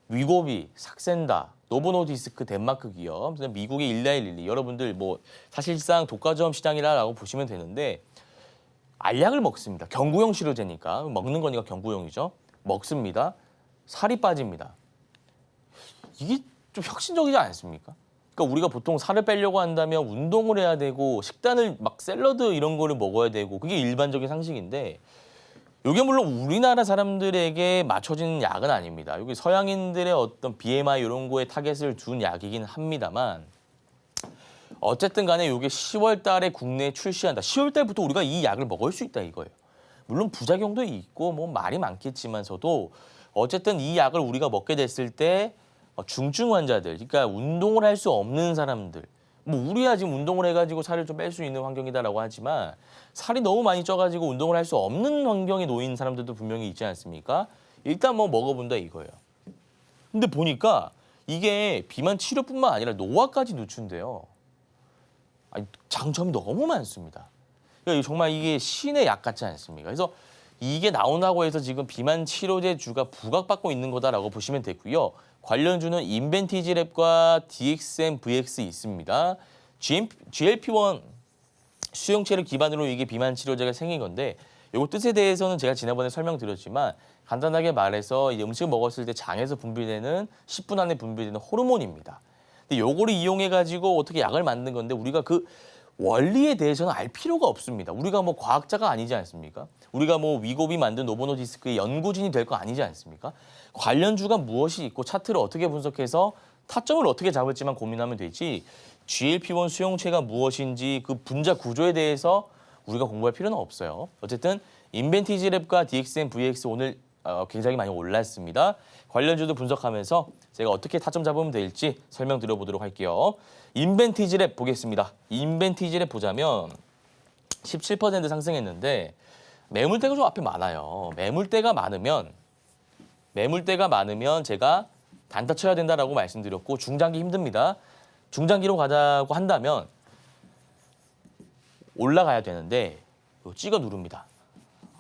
위고비, 삭센다, 노보노디스크 덴마크 기업, 미국의 일라일릴리 여러분들 뭐 사실상 독과점 시장이라고 보시면 되는데 알약을 먹습니다. 경구용 치료제니까 먹는 거니까 경구용이죠. 먹습니다. 살이 빠집니다. 이게 좀 혁신적이지 않습니까? 그러니까 우리가 보통 살을 빼려고 한다면 운동을 해야 되고 식단을 막 샐러드 이런 거를 먹어야 되고 그게 일반적인 상식인데 이게 물론 우리나라 사람들에게 맞춰진 약은 아닙니다. 여기 서양인들의 어떤 BMI 이런 거에 타겟을 둔 약이긴 합니다만 어쨌든 간에 이게 10월 달에 국내에 출시한다. 10월 달부터 우리가 이 약을 먹을 수 있다 이거예요. 물론 부작용도 있고 뭐 말이 많겠지만서도 어쨌든 이 약을 우리가 먹게 됐을 때 중증 환자들, 그러니까 운동을 할 수 없는 사람들, 뭐 우리야 지금 운동을 해가지고 살을 좀 뺄 수 있는 환경이다라고 하지만 살이 너무 많이 쪄가지고 운동을 할 수 없는 환경에 놓인 사람들도 분명히 있지 않습니까? 일단 뭐 먹어본다 이거예요. 근데 보니까 이게 비만 치료뿐만 아니라 노화까지 늦춘대요. 장점이 너무 많습니다. 그러니까 정말 이게 신의 약 같지 않습니까? 그래서 이게 나온다고 해서 지금 비만 치료제 주가 부각받고 있는 거다라고 보시면 되고요. 관련주는 인벤티지랩과 DXM, VX 있습니다. GLP-1 수용체를 기반으로 이게 비만 치료제가 생긴 건데 이거 뜻에 대해서는 제가 지난번에 설명드렸지만 간단하게 말해서 이 음식을 먹었을 때 장에서 분비되는 10분 안에 분비되는 호르몬입니다. 근데 요거를 이용해 가지고 어떻게 약을 만든 건데 우리가 그 원리에 대해서는 알 필요가 없습니다. 우리가 뭐 과학자가 아니지 않습니까? 우리가 뭐 위고비 만든 노보노디스크의 연구진이 될 거 아니지 않습니까? 관련주가 무엇이 있고 차트를 어떻게 분석해서 타점을 어떻게 잡을지만 고민하면 되지 GLP-1 수용체가 무엇인지 그 분자 구조에 대해서 우리가 공부할 필요는 없어요. 어쨌든 인벤티지랩과 DXM, VX 오늘 굉장히 많이 올랐습니다. 관련주도 분석하면서 제가 어떻게 타점 잡으면 될지 설명드려보도록 할게요. 인벤티지랩 보겠습니다. 인벤티지랩 보자면 17% 상승했는데 매물대가 좀 앞에 많아요. 매물대가 많으면 제가 단타 쳐야 된다라고 말씀드렸고 중장기 힘듭니다. 중장기로 가자고 한다면 올라가야 되는데 찍어 누릅니다.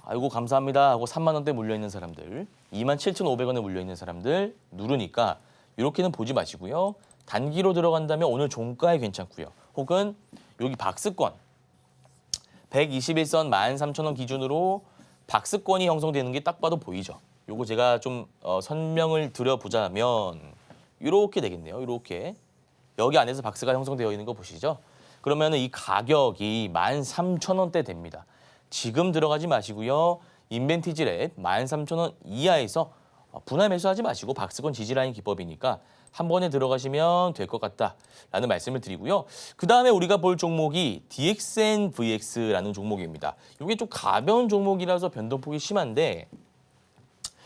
아이고 감사합니다 하고 3만 원대 물려있는 사람들, 27,500원에 물려있는 사람들 누르니까 이렇게는 보지 마시고요. 단기로 들어간다면 오늘 종가에 괜찮고요. 혹은 여기 박스권 121선 13,000원 기준으로 박스권이 형성되는 게 딱 봐도 보이죠. 요거 제가 좀 설명을 드려보자면 이렇게 되겠네요. 이렇게 여기 안에서 박스가 형성되어 있는 거 보시죠. 그러면 이 가격이 13,000원대 됩니다. 지금 들어가지 마시고요. 인벤티지랩 13,000원 이하에서 분할 매수하지 마시고 박스권 지지라인 기법이니까 한 번에 들어가시면 될 것 같다라는 말씀을 드리고요. 그다음에 우리가 볼 종목이 DXN VX라는 종목입니다. 이게 좀 가벼운 종목이라서 변동폭이 심한데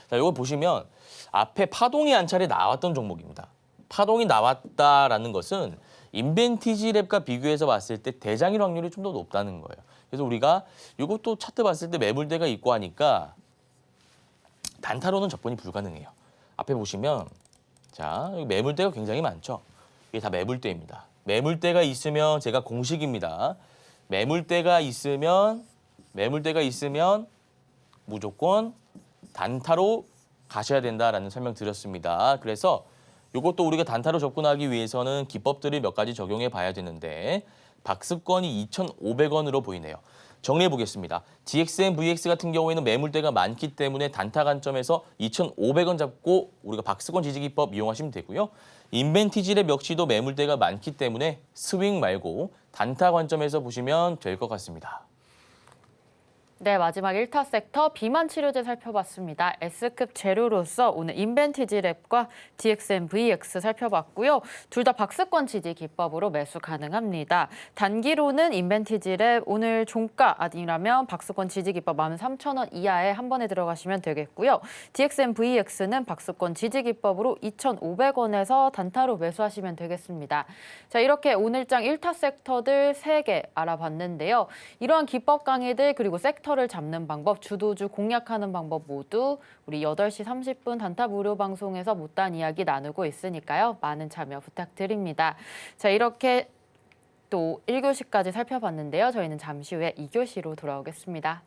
자, 이거 보시면 앞에 파동이 한 차례 나왔던 종목입니다. 파동이 나왔다라는 것은 인벤티지랩과 비교해서 봤을 때 대장일 확률이 좀 더 높다는 거예요. 그래서 우리가 이것도 차트 봤을 때 매물대가 있고 하니까 단타로는 접근이 불가능해요. 앞에 보시면 자, 여기 매물대가 굉장히 많죠. 이게 다 매물대입니다. 매물대가 있으면 제가 공식입니다. 매물대가 있으면 무조건 단타로 가셔야 된다라는 설명 드렸습니다. 그래서 이것도 우리가 단타로 접근하기 위해서는 기법들을 몇 가지 적용해 봐야 되는데 박스권이 2,500원으로 보이네요. 정리해 보겠습니다. GXM, VX 같은 경우에는 매물대가 많기 때문에 단타 관점에서 2,500원 잡고 우리가 박스권 지지 기법 이용하시면 되고요. 인벤티지랩 역시도 매물대가 많기 때문에 스윙 말고 단타 관점에서 보시면 될 것 같습니다. 네, 마지막 1타 섹터 비만 치료제 살펴봤습니다. S급 재료로서 오늘 인벤티지랩과 DXM, VX 살펴봤고요. 둘 다 박스권 지지 기법으로 매수 가능합니다. 단기로는 인벤티지랩 오늘 종가 아니라면 박스권 지지 기법 13,000원 이하에 한 번에 들어가시면 되겠고요. DXM, VX는 박스권 지지 기법으로 2,500원에서 단타로 매수하시면 되겠습니다. 자, 이렇게 오늘장 1타 섹터들 3개 알아봤는데요. 이러한 기법 강의들 그리고 섹터를 잡는 방법, 주도주 공략하는 방법 모두 우리 8시 30분 단타 무료 방송에서 못다한 이야기 나누고 있으니까요. 많은 참여 부탁드립니다. 자, 이렇게 또 1교시까지 살펴봤는데요. 저희는 잠시 후에 2교시로 돌아오겠습니다.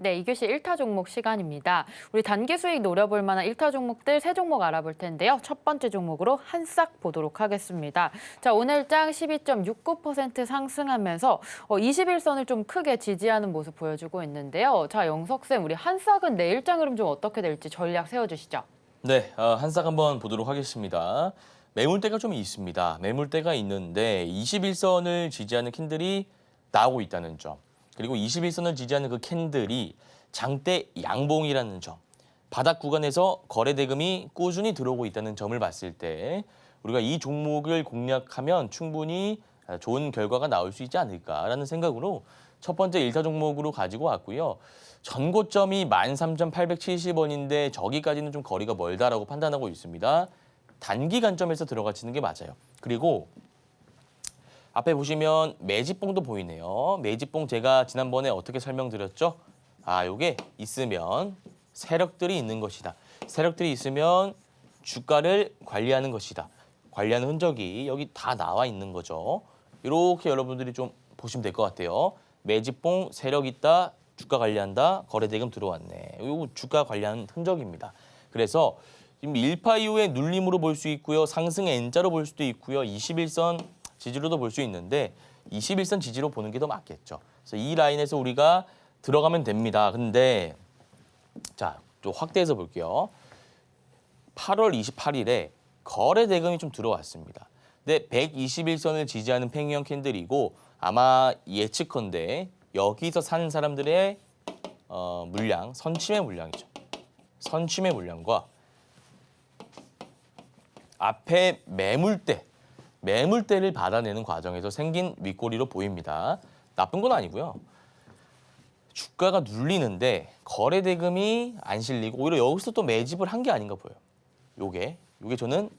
네, 2교시 1타 종목 시간입니다. 우리 단기 수익 노려볼 만한 1타 종목들 3종목 알아볼 텐데요. 첫 번째 종목으로 한싹 보도록 하겠습니다. 자, 오늘장 12.69% 상승하면서 21선을 좀 크게 지지하는 모습 보여주고 있는데요. 자, 영석쌤, 우리 한싹은 내일장 흐름 좀 어떻게 될지 전략 세워주시죠. 네, 한싹 한번 보도록 하겠습니다. 매물대가 좀 있습니다. 매물대가 있는데 21선을 지지하는 캔들이 나오고 있다는 점. 그리고 21선을 지지하는 그 캔들이 장대 양봉이라는 점. 바닥 구간에서 거래 대금이 꾸준히 들어오고 있다는 점을 봤을 때 우리가 이 종목을 공략하면 충분히 좋은 결과가 나올 수 있지 않을까라는 생각으로 첫 번째 1타 종목으로 가지고 왔고요. 전고점이 13,870원인데 저기까지는 좀 거리가 멀다라고 판단하고 있습니다. 단기 관점에서 들어가시는 게 맞아요. 그리고 앞에 보시면 매집봉도 보이네요. 매집봉 제가 지난번에 어떻게 설명드렸죠? 요게 있으면 세력들이 있는 것이다. 세력들이 있으면 주가를 관리하는 것이다. 관리하는 흔적이 여기 다 나와 있는 거죠. 이렇게 여러분들이 좀 보시면 될 것 같아요. 매집봉 세력 있다. 주가 관리한다. 거래대금 들어왔네. 이거 주가 관리하는 흔적입니다. 그래서 지금 1파 이후에 눌림으로 볼 수 있고요. 상승 N자로 볼 수도 있고요. 21선 지지로도 볼 수 있는데 21선 지지로 보는 게 더 맞겠죠. 그래서 이 라인에서 우리가 들어가면 됩니다. 근데 자, 또 확대해서 볼게요. 8월 28일에 거래 대금이 좀 들어왔습니다. 근데 121선을 지지하는 팽이형 캔들이고 아마 예측컨대 여기서 사는 사람들의 물량, 선침의 물량이죠. 선침의 물량과 앞에 매물대를 받아내는 과정에서 생긴 윗꼬리로 보입니다. 나쁜 건 아니고요. 주가가 눌리는데 거래 대금이 안 실리고 오히려 여기서 또 매집을 한 게 아닌가 보여요. 요게 저는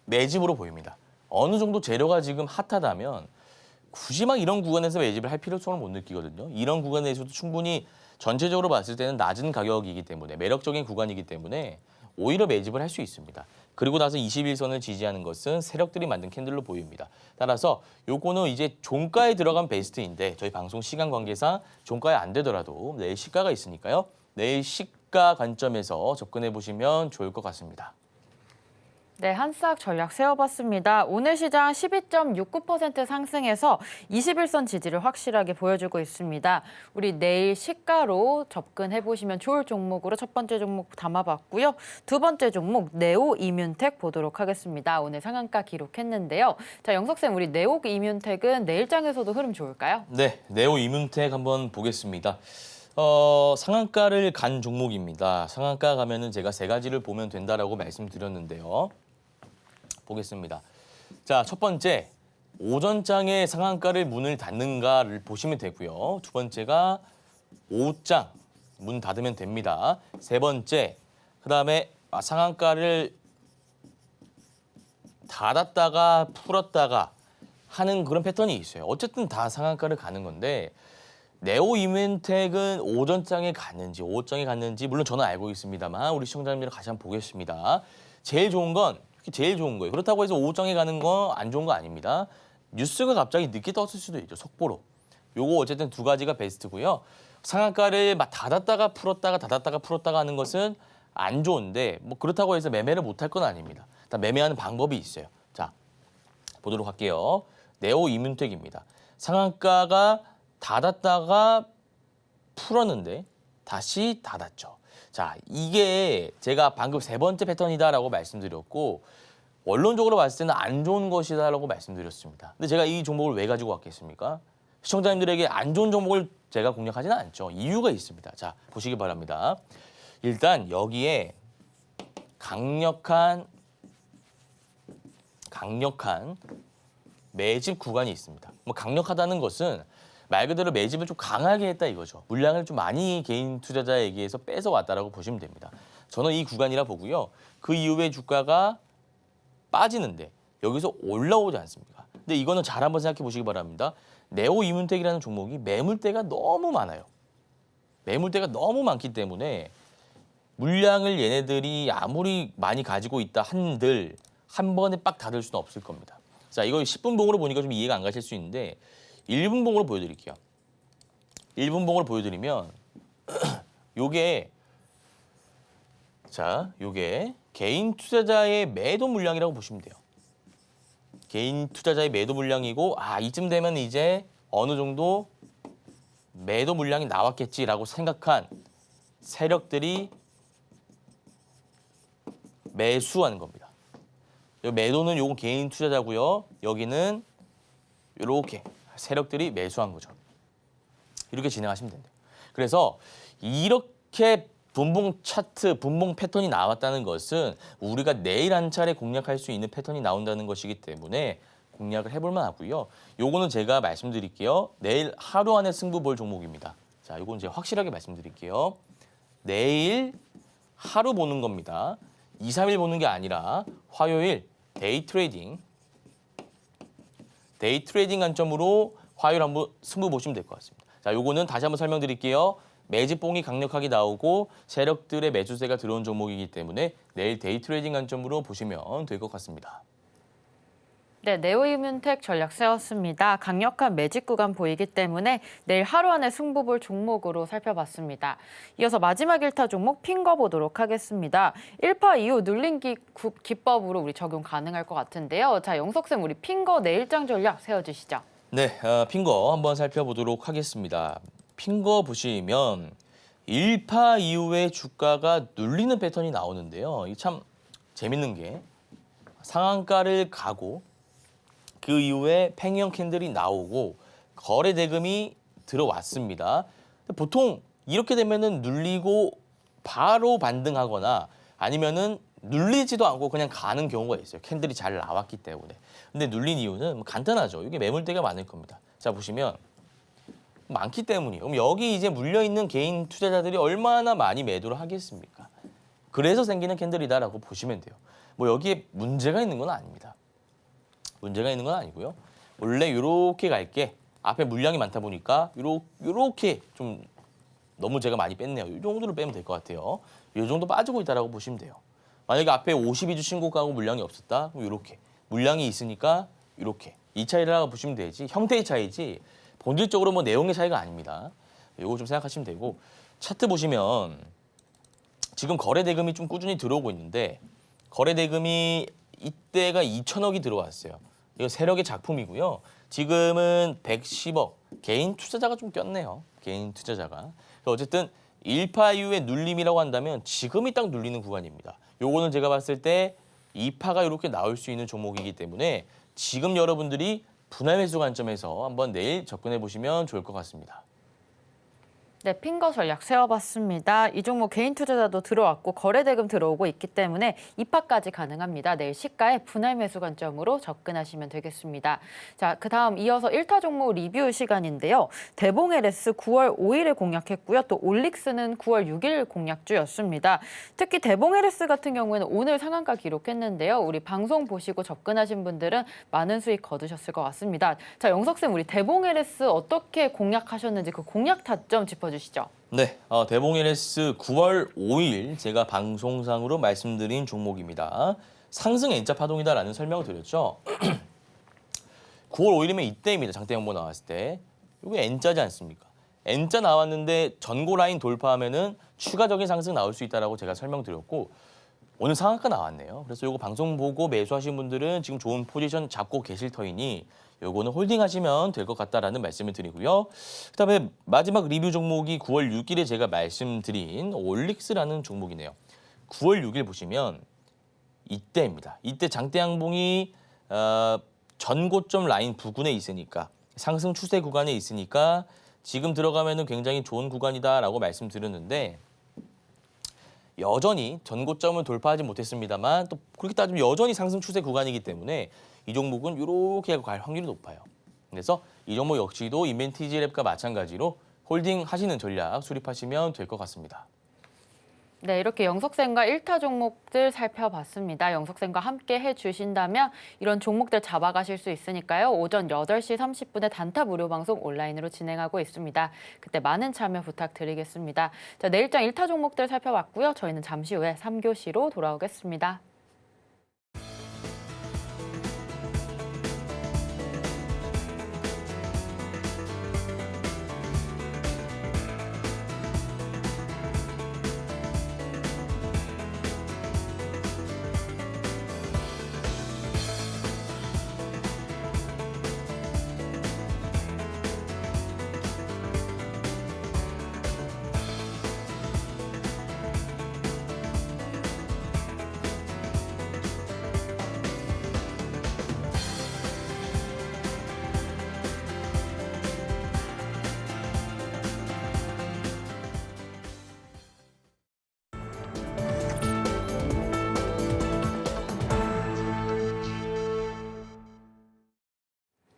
매집으로 보입니다. 어느 정도 재료가 지금 핫하다면 굳이 막 이런 구간에서 매집을 할 필요성을 못 느끼거든요. 이런 구간에서도 충분히 전체적으로 봤을 때는 낮은 가격이기 때문에 매력적인 구간이기 때문에 오히려 매집을 할 수 있습니다. 그리고 나서 21선을 지지하는 것은 세력들이 만든 캔들로 보입니다. 따라서 요거는 이제 종가에 들어간 베스트인데 저희 방송 시간 관계상 종가에 안 되더라도 내일 시가가 있으니까요. 내일 시가 관점에서 접근해 보시면 좋을 것 같습니다. 네, 한싹 전략 세워봤습니다. 오늘 시장 12.69% 상승해서 21선 지지를 확실하게 보여주고 있습니다. 우리 내일 시가로 접근해보시면 좋을 종목으로 첫 번째 종목 담아봤고요. 두 번째 종목 네오 이뮨텍 보도록 하겠습니다. 오늘 상한가 기록했는데요. 자, 영석쌤, 우리 네오 이뮨텍은 내일장에서도 흐름 좋을까요? 네, 네오 이뮨텍 한번 보겠습니다. 상한가를 간 종목입니다. 상한가 가면은 제가 세 가지를 보면 된다라고 말씀드렸는데요. 보겠습니다. 자, 첫 번째, 오전장에 상한가를 문을 닫는가를 보시면 되고요. 두 번째가 오후장 문 닫으면 됩니다. 세 번째, 그다음에 상한가를 닫았다가 풀었다가 하는 그런 패턴이 있어요. 어쨌든 다 상한가를 가는 건데 네오 이뮨텍은 오전장에 갔는지 오후장에 갔는지 물론 저는 알고 있습니다만 우리 시청자님들 같이 한번 보겠습니다. 제일 좋은 거예요. 그렇다고 해서 오후장에 가는 건 안 좋은 거 아닙니다. 뉴스가 갑자기 늦게 떴을 수도 있죠. 속보로. 요거 어쨌든 두 가지가 베스트고요. 상한가를 막 닫았다가 풀었다가 하는 것은 안 좋은데 뭐 그렇다고 해서 매매를 못할 건 아닙니다. 일단 매매하는 방법이 있어요. 자, 보도록 할게요. 네오 이뮨텍입니다. 상한가가 닫았다가 풀었는데 다시 닫았죠. 자, 이게 제가 방금 세 번째 패턴이다라고 말씀드렸고 원론적으로 봤을 때는 안 좋은 것이다라고 말씀드렸습니다. 근데 제가 이 종목을 왜 가지고 왔겠습니까? 시청자님들에게 안 좋은 종목을 제가 공략하지는 않죠. 이유가 있습니다. 자, 보시기 바랍니다. 일단 여기에 강력한 매집 구간이 있습니다. 뭐 강력하다는 것은 말 그대로 매집을 좀 강하게 했다 이거죠. 물량을 좀 많이 개인 투자자에게서 뺏어왔다라고 보시면 됩니다. 저는 이 구간이라 보고요. 그 이후에 주가가 빠지는데 여기서 올라오지 않습니까? 근데 이거는 잘 한번 생각해 보시기 바랍니다. 네오 이뮨텍이라는 종목이 매물대가 너무 많아요. 매물대가 너무 많기 때문에 물량을 얘네들이 아무리 많이 가지고 있다 한들 한 번에 빡 닫을 수는 없을 겁니다. 자, 이거 10분 봉으로 보니까 좀 이해가 안 가실 수 있는데 1분 봉으로 보여드릴게요. 1분 봉으로 보여드리면 요게 개인 투자자의 매도 물량이라고 보시면 돼요. 개인 투자자의 매도 물량이고 이쯤 되면 이제 어느 정도 매도 물량이 나왔겠지라고 생각한 세력들이 매수하는 겁니다. 매도는 요건 개인 투자자고요. 여기는 이렇게 세력들이 매수한 거죠. 이렇게 진행하시면 된대요. 그래서 이렇게 분봉 차트, 분봉 패턴이 나왔다는 것은 우리가 내일 한 차례 공략할 수 있는 패턴이 나온다는 것이기 때문에 공략을 해볼 만하고요. 요거는 제가 말씀드릴게요. 내일 하루 안에 승부 볼 종목입니다. 자, 요건 이제 확실하게 말씀드릴게요. 내일 하루 보는 겁니다. 2, 3일 보는 게 아니라 화요일 데이 트레이딩 관점으로 화요일 한번 승부 보시면 될 것 같습니다. 자, 요거는 다시 한번 설명드릴게요. 매집봉이 강력하게 나오고 세력들의 매수세가 들어온 종목이기 때문에 내일 데이 트레이딩 관점으로 보시면 될 것 같습니다. 네, 네오 이뮨텍 전략 세웠습니다. 강력한 매집 구간 보이기 때문에 내일 하루 안에 승부 볼 종목으로 살펴봤습니다. 이어서 마지막 1타 종목 핑거 보도록 하겠습니다. 1파 이후 눌린 기법으로 우리 적용 가능할 것 같은데요. 자, 영석쌤, 우리 핑거 내일장 전략 세워주시죠. 네, 핑거 한번 살펴보도록 하겠습니다. 핑거 보시면 1파 이후에 주가가 눌리는 패턴이 나오는데요. 이 참 재밌는 게 상한가를 가고 그 이후에 팽형 캔들이 나오고 거래 대금이 들어왔습니다. 보통 이렇게 되면은 눌리고 바로 반등하거나 아니면은 눌리지도 않고 그냥 가는 경우가 있어요. 캔들이 잘 나왔기 때문에. 근데 눌린 이유는 간단하죠. 이게 매물대가 많을 겁니다. 자, 보시면 많기 때문이에요. 그럼 여기 이제 물려있는 개인 투자자들이 얼마나 많이 매도를 하겠습니까? 그래서 생기는 캔들이다라고 보시면 돼요. 뭐 여기에 문제가 있는 건 아닙니다. 문제가 있는 건 아니고요. 원래 이렇게 갈게 앞에 물량이 많다 보니까 요렇게 좀 너무 제가 많이 뺐네요. 이 정도로 빼면 될 것 같아요. 이 정도 빠지고 있다라고 보시면 돼요. 만약에 앞에 52주 신고가하고 물량이 없었다? 그럼 이렇게. 물량이 있으니까 이렇게. 이 차이라고 보시면 되지. 형태의 차이지 본질적으로 뭐 내용의 차이가 아닙니다. 이거 좀 생각하시면 되고 차트 보시면 지금 거래 대금이 좀 꾸준히 들어오고 있는데 거래 대금이 이때가 2천억이 들어왔어요. 이거 세력의 작품이고요. 지금은 110억. 개인 투자자가 좀 꼈네요. 개인 투자자가. 어쨌든 1파 이후의 눌림이라고 한다면 지금이 딱 눌리는 구간입니다. 요거는 제가 봤을 때 2파가 이렇게 나올 수 있는 종목이기 때문에 지금 여러분들이 분할 매수 관점에서 한번 내일 접근해 보시면 좋을 것 같습니다. 네, 핑거 전략 세워봤습니다. 이 종목 개인 투자자도 들어왔고 거래 대금 들어오고 있기 때문에 입하까지 가능합니다. 내일 시가에 분할 매수 관점으로 접근하시면 되겠습니다. 자, 그다음 이어서 1타 종목 리뷰 시간인데요. 대봉 LS 9월 5일에 공략했고요. 또 올릭스는 9월 6일 공략주였습니다. 특히 대봉 LS 같은 경우에는 오늘 상한가 기록했는데요. 우리 방송 보시고 접근하신 분들은 많은 수익 거두셨을 것 같습니다. 자, 영석쌤, 우리 대봉 LS 어떻게 공략하셨는지 그 공략 타점 짚어주시죠. 네, 대봉 LS 9월 5일 제가 방송상으로 말씀드린 종목입니다. 상승 N자 파동이다라는 설명을 드렸죠. 9월 5일이면 이때입니다. 장대 양보 나왔을 때. 이게 N자지 않습니까? N자 나왔는데 전고 라인 돌파하면은 추가적인 상승 나올 수 있다라고 제가 설명드렸고 오늘 상한가 나왔네요. 그래서 이거 방송 보고 매수하신 분들은 지금 좋은 포지션 잡고 계실 터이니 요거는 홀딩하시면 될 것 같다라는 말씀을 드리고요. 그다음에 마지막 리뷰 종목이 9월 6일에 제가 말씀드린 올릭스라는 종목이네요. 9월 6일 보시면 이때입니다. 이때 장대 양봉이 전고점 라인 부근에 있으니까 상승 추세 구간에 있으니까 지금 들어가면은 굉장히 좋은 구간이다라고 말씀드렸는데 여전히 전고점을 돌파하지 못했습니다만 또 그렇게 따지면 여전히 상승 추세 구간이기 때문에 이 종목은 이렇게 갈 확률이 높아요. 그래서 이 종목 역시도 인벤티지 랩과 마찬가지로 홀딩 하시는 전략 수립하시면 될 것 같습니다. 네, 이렇게 영석쌤과 1타 종목들 살펴봤습니다. 영석쌤과 함께 해주신다면 이런 종목들 잡아가실 수 있으니까요. 오전 8시 30분에 단타 무료 방송 온라인으로 진행하고 있습니다. 그때 많은 참여 부탁드리겠습니다. 자, 내일장 1타 종목들 살펴봤고요. 저희는 잠시 후에 3교시로 돌아오겠습니다.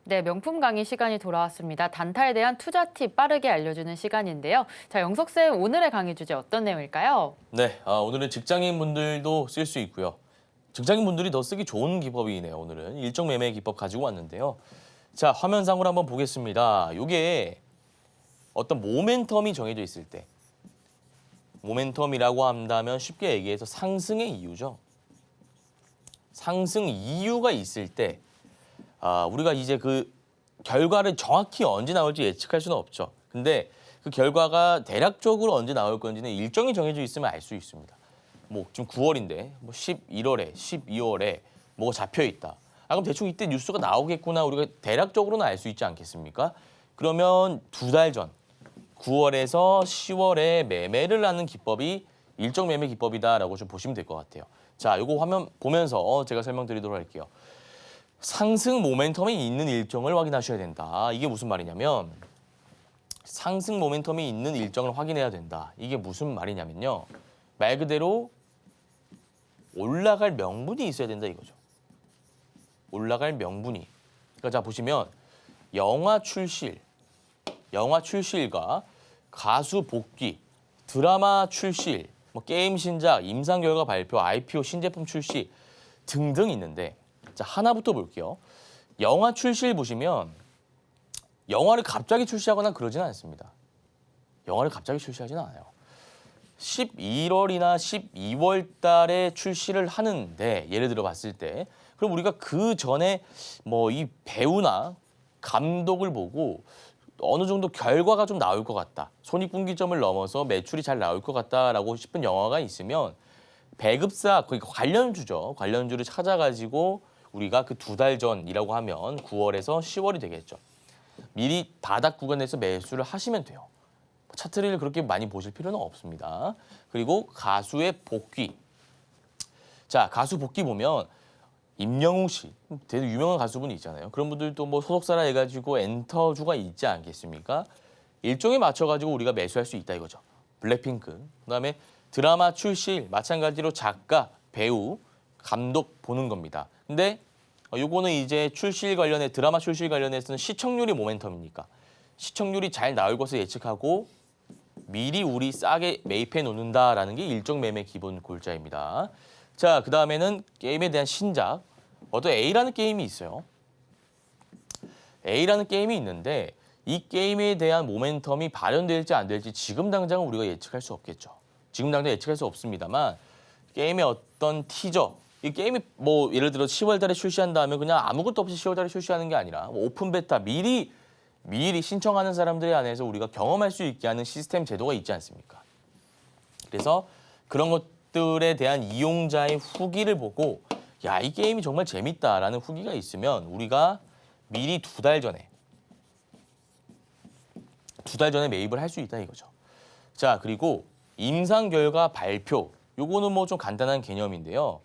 네, 명품 강의 시간이 돌아왔습니다. 단타에 대한 투자 팁 빠르게 알려주는 시간인데요. 자, 영석쌤, 오늘의 강의 주제 어떤 내용일까요? 네, 오늘은 직장인 분들도 쓸 수 있고요. 직장인 분들이 더 쓰기 좋은 기법이네요. 오늘은 일정 매매 기법 가지고 왔는데요. 자, 화면상으로 한번 보겠습니다. 이게 어떤 모멘텀이 정해져 있을 때 모멘텀이라고 한다면 쉽게 얘기해서 상승의 이유죠. 상승 이유가 있을 때 우리가 이제 그 결과를 정확히 언제 나올지 예측할 수는 없죠. 근데 그 결과가 대략적으로 언제 나올 건지는 일정이 정해져 있으면 알 수 있습니다. 뭐 지금 9월인데 뭐 11월에, 12월에 뭐가 잡혀 있다. 그럼 대충 이때 뉴스가 나오겠구나 우리가 대략적으로는 알 수 있지 않겠습니까? 그러면 2달 전 9월에서 10월에 매매를 하는 기법이 일정 매매 기법이다라고 좀 보시면 될 것 같아요. 자, 이거 화면 보면서 제가 설명드리도록 할게요. 상승 모멘텀이 있는 일정을 확인하셔야 된다. 이게 무슨 말이냐면 상승 모멘텀이 있는 일정을 확인해야 된다. 이게 무슨 말이냐면요. 말 그대로 올라갈 명분이 있어야 된다 이거죠. 올라갈 명분이. 그러니까 자 보시면 영화 출시일과 가수 복귀, 드라마 출시일, 뭐 게임 신작, 임상 결과 발표, IPO 신제품 출시 등등 있는데 자, 하나부터 볼게요. 영화 출시일 보시면 영화를 갑자기 출시하거나 그러지는 않습니다. 영화를 갑자기 출시하지는 않아요. 11월이나 12월 달에 출시를 하는데 예를 들어 봤을 때 그럼 우리가 그 전에 뭐 이 배우나 감독을 보고 어느 정도 결과가 좀 나올 것 같다. 손익분기점을 넘어서 매출이 잘 나올 것 같다라고 싶은 영화가 있으면 배급사, 그러니까 관련주죠. 관련주를 찾아가지고 우리가 그 2달 전이라고 하면 9월에서 10월이 되겠죠. 미리 바닥 구간에서 매수를 하시면 돼요. 차트를 그렇게 많이 보실 필요는 없습니다. 그리고 가수의 복귀. 자, 가수 복귀 보면 임영웅 씨, 되게 유명한 가수분이 있잖아요. 그런 분들도 뭐 소속사라 해가지고 엔터주가 있지 않겠습니까? 일정에 맞춰가지고 우리가 매수할 수 있다 이거죠. 블랙핑크. 그다음에 드라마 출시일 마찬가지로 작가, 배우, 감독 보는 겁니다. 근데 요거는 이제 출시일 관련해 드라마 출시일 관련해서는 시청률이 모멘텀이니까 시청률이 잘 나올 것을 예측하고 미리 우리 싸게 매입해 놓는다라는 게 일정 매매 기본 골자입니다. 자, 그다음에는 게임에 대한 신작. 어떤 A라는 게임이 있어요. A라는 게임이 있는데 이 게임에 대한 모멘텀이 발현될지 안 될지 지금 당장은 우리가 예측할 수 없겠죠. 지금 당장 예측할 수 없습니다만 게임의 어떤 티저, 이 게임이 뭐 예를 들어 10월 달에 출시한다면 그냥 아무것도 없이 10월 달에 출시하는 게 아니라 뭐 오픈 베타 미리 신청하는 사람들에 한해서 우리가 경험할 수 있게 하는 시스템 제도가 있지 않습니까? 그래서 그런 것들에 대한 이용자의 후기를 보고 야, 이 게임이 정말 재밌다라는 후기가 있으면 우리가 미리 2달 전에 매입을 할 수 있다 이거죠. 자, 그리고 임상 결과 발표. 요거는 뭐 좀 간단한 개념인데요.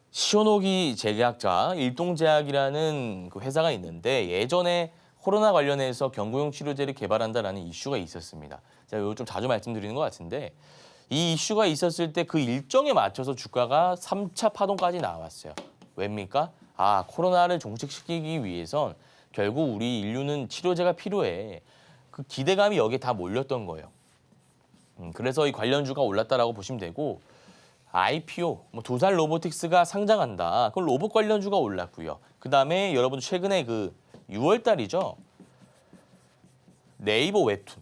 시오노기 제약자 일동제약이라는 그 회사가 있는데 예전에 코로나 관련해서 경구용 치료제를 개발한다라는 이슈가 있었습니다. 제가 이거 좀 자주 말씀드리는 것 같은데 이 이슈가 있었을 때 그 일정에 맞춰서 주가가 3차 파동까지 나왔어요. 왜입니까? 아, 코로나를 종식시키기 위해선 결국 우리 인류는 치료제가 필요해. 그 기대감이 여기에 다 몰렸던 거예요. 그래서 이 관련주가 올랐다라고 보시면 되고 IPO, 뭐 두산 로보틱스가 상장한다. 그럼 로봇 관련주가 올랐고요. 그다음에 여러분 최근에 그 6월 달이죠. 네이버 웹툰.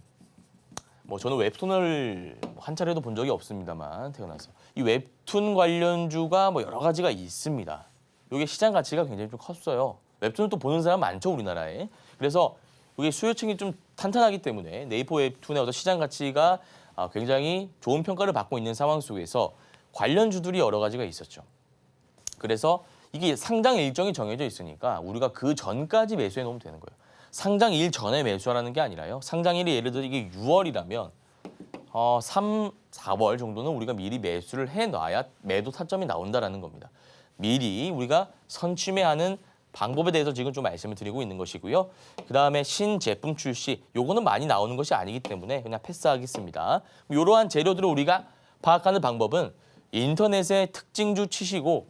뭐 저는 웹툰을 한 차례도 본 적이 없습니다만 태어나서 이 웹툰 관련주가 뭐 여러 가지가 있습니다. 이게 시장 가치가 굉장히 좀 컸어요. 웹툰을 또 보는 사람 많죠 우리나라에. 그래서 이게 수요층이 좀 탄탄하기 때문에 네이버 웹툰의 어떤 시장 가치가 굉장히 좋은 평가를 받고 있는 상황 속에서 관련주들이 여러 가지가 있었죠. 그래서 이게 상장 일정이 정해져 있으니까 우리가 그 전까지 매수해 놓으면 되는 거예요. 상장일 전에 매수하라는 게 아니라요. 상장일이 예를 들어 이게 6월이라면 3, 4월 정도는 우리가 미리 매수를 해놔야 매도 타점이 나온다라는 겁니다. 미리 우리가 선취매하는 방법에 대해서 지금 좀 말씀을 드리고 있는 것이고요. 그다음에 신제품 출시, 요거는 많이 나오는 것이 아니기 때문에 그냥 패스하겠습니다. 이러한 재료들을 우리가 파악하는 방법은 인터넷에 특징주 치시고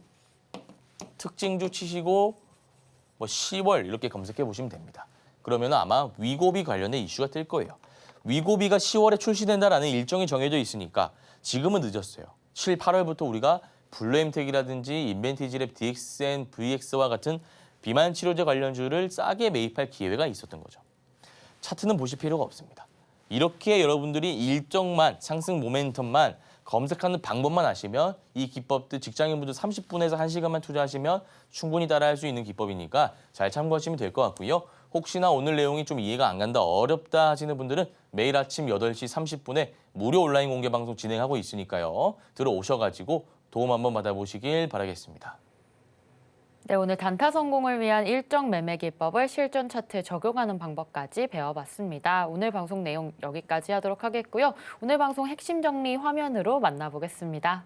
뭐 10월 이렇게 검색해 보시면 됩니다. 그러면 아마 위고비 관련된 이슈가 뜰 거예요. 위고비가 10월에 출시된다라는 일정이 정해져 있으니까 지금은 늦었어요. 7, 8월부터 우리가 블루엠텍이라든지 인벤티지랩 DXN, VX와 같은 비만 치료제 관련주를 싸게 매입할 기회가 있었던 거죠. 차트는 보실 필요가 없습니다. 이렇게 여러분들이 일정만, 상승 모멘텀만 검색하는 방법만 아시면 이 기법들 직장인분들 30분에서 1시간만 투자하시면 충분히 따라할 수 있는 기법이니까 잘 참고하시면 될 것 같고요. 혹시나 오늘 내용이 좀 이해가 안 간다, 어렵다 하시는 분들은 매일 아침 8시 30분에 무료 온라인 공개 방송 진행하고 있으니까요. 들어오셔가지고 도움 한번 받아보시길 바라겠습니다. 네, 오늘 단타 성공을 위한 일정 매매 기법을 실전 차트에 적용하는 방법까지 배워봤습니다. 오늘 방송 내용 여기까지 하도록 하겠고요. 오늘 방송 핵심 정리 화면으로 만나보겠습니다.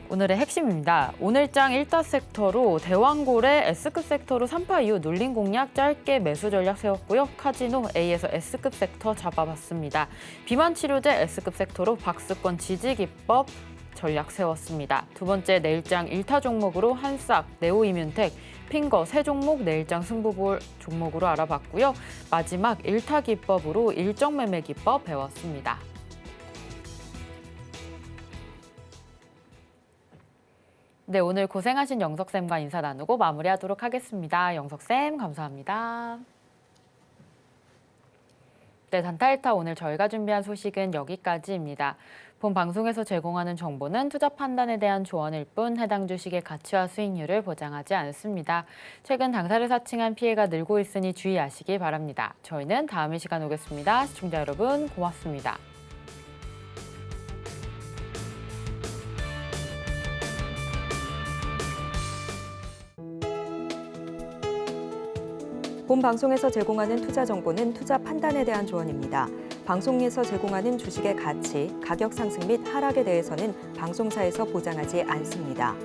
오늘의 핵심입니다. 오늘장 1타 섹터로 대왕고래 S급 섹터로 3파 이후 눌린 공략 짧게 매수 전략 세웠고요. 카지노 A에서 S급 섹터 잡아봤습니다. 비만 치료제 S급 섹터로 박스권 지지 기법 전략 세웠습니다. 두 번째 내일장 1타 종목으로 한싹, 네오이뮨텍, 핑거 세 종목 내일장 승부볼 종목으로 알아봤고요. 마지막 1타 기법으로 일정 매매 기법 배웠습니다. 네, 오늘 고생하신 영석쌤과 인사 나누고 마무리하도록 하겠습니다. 영석쌤 감사합니다. 네, 단타일타 오늘 저희가 준비한 소식은 여기까지입니다. 본 방송에서 제공하는 정보는 투자 판단에 대한 조언일 뿐 해당 주식의 가치와 수익률을 보장하지 않습니다. 최근 당사를 사칭한 피해가 늘고 있으니 주의하시기 바랍니다. 저희는 다음 이 시간 오겠습니다. 시청자 여러분 고맙습니다. 본 방송에서 제공하는 투자 정보는 투자 판단에 대한 조언입니다. 방송에서 제공하는 주식의 가치, 가격 상승 및 하락에 대해서는 방송사에서 보장하지 않습니다.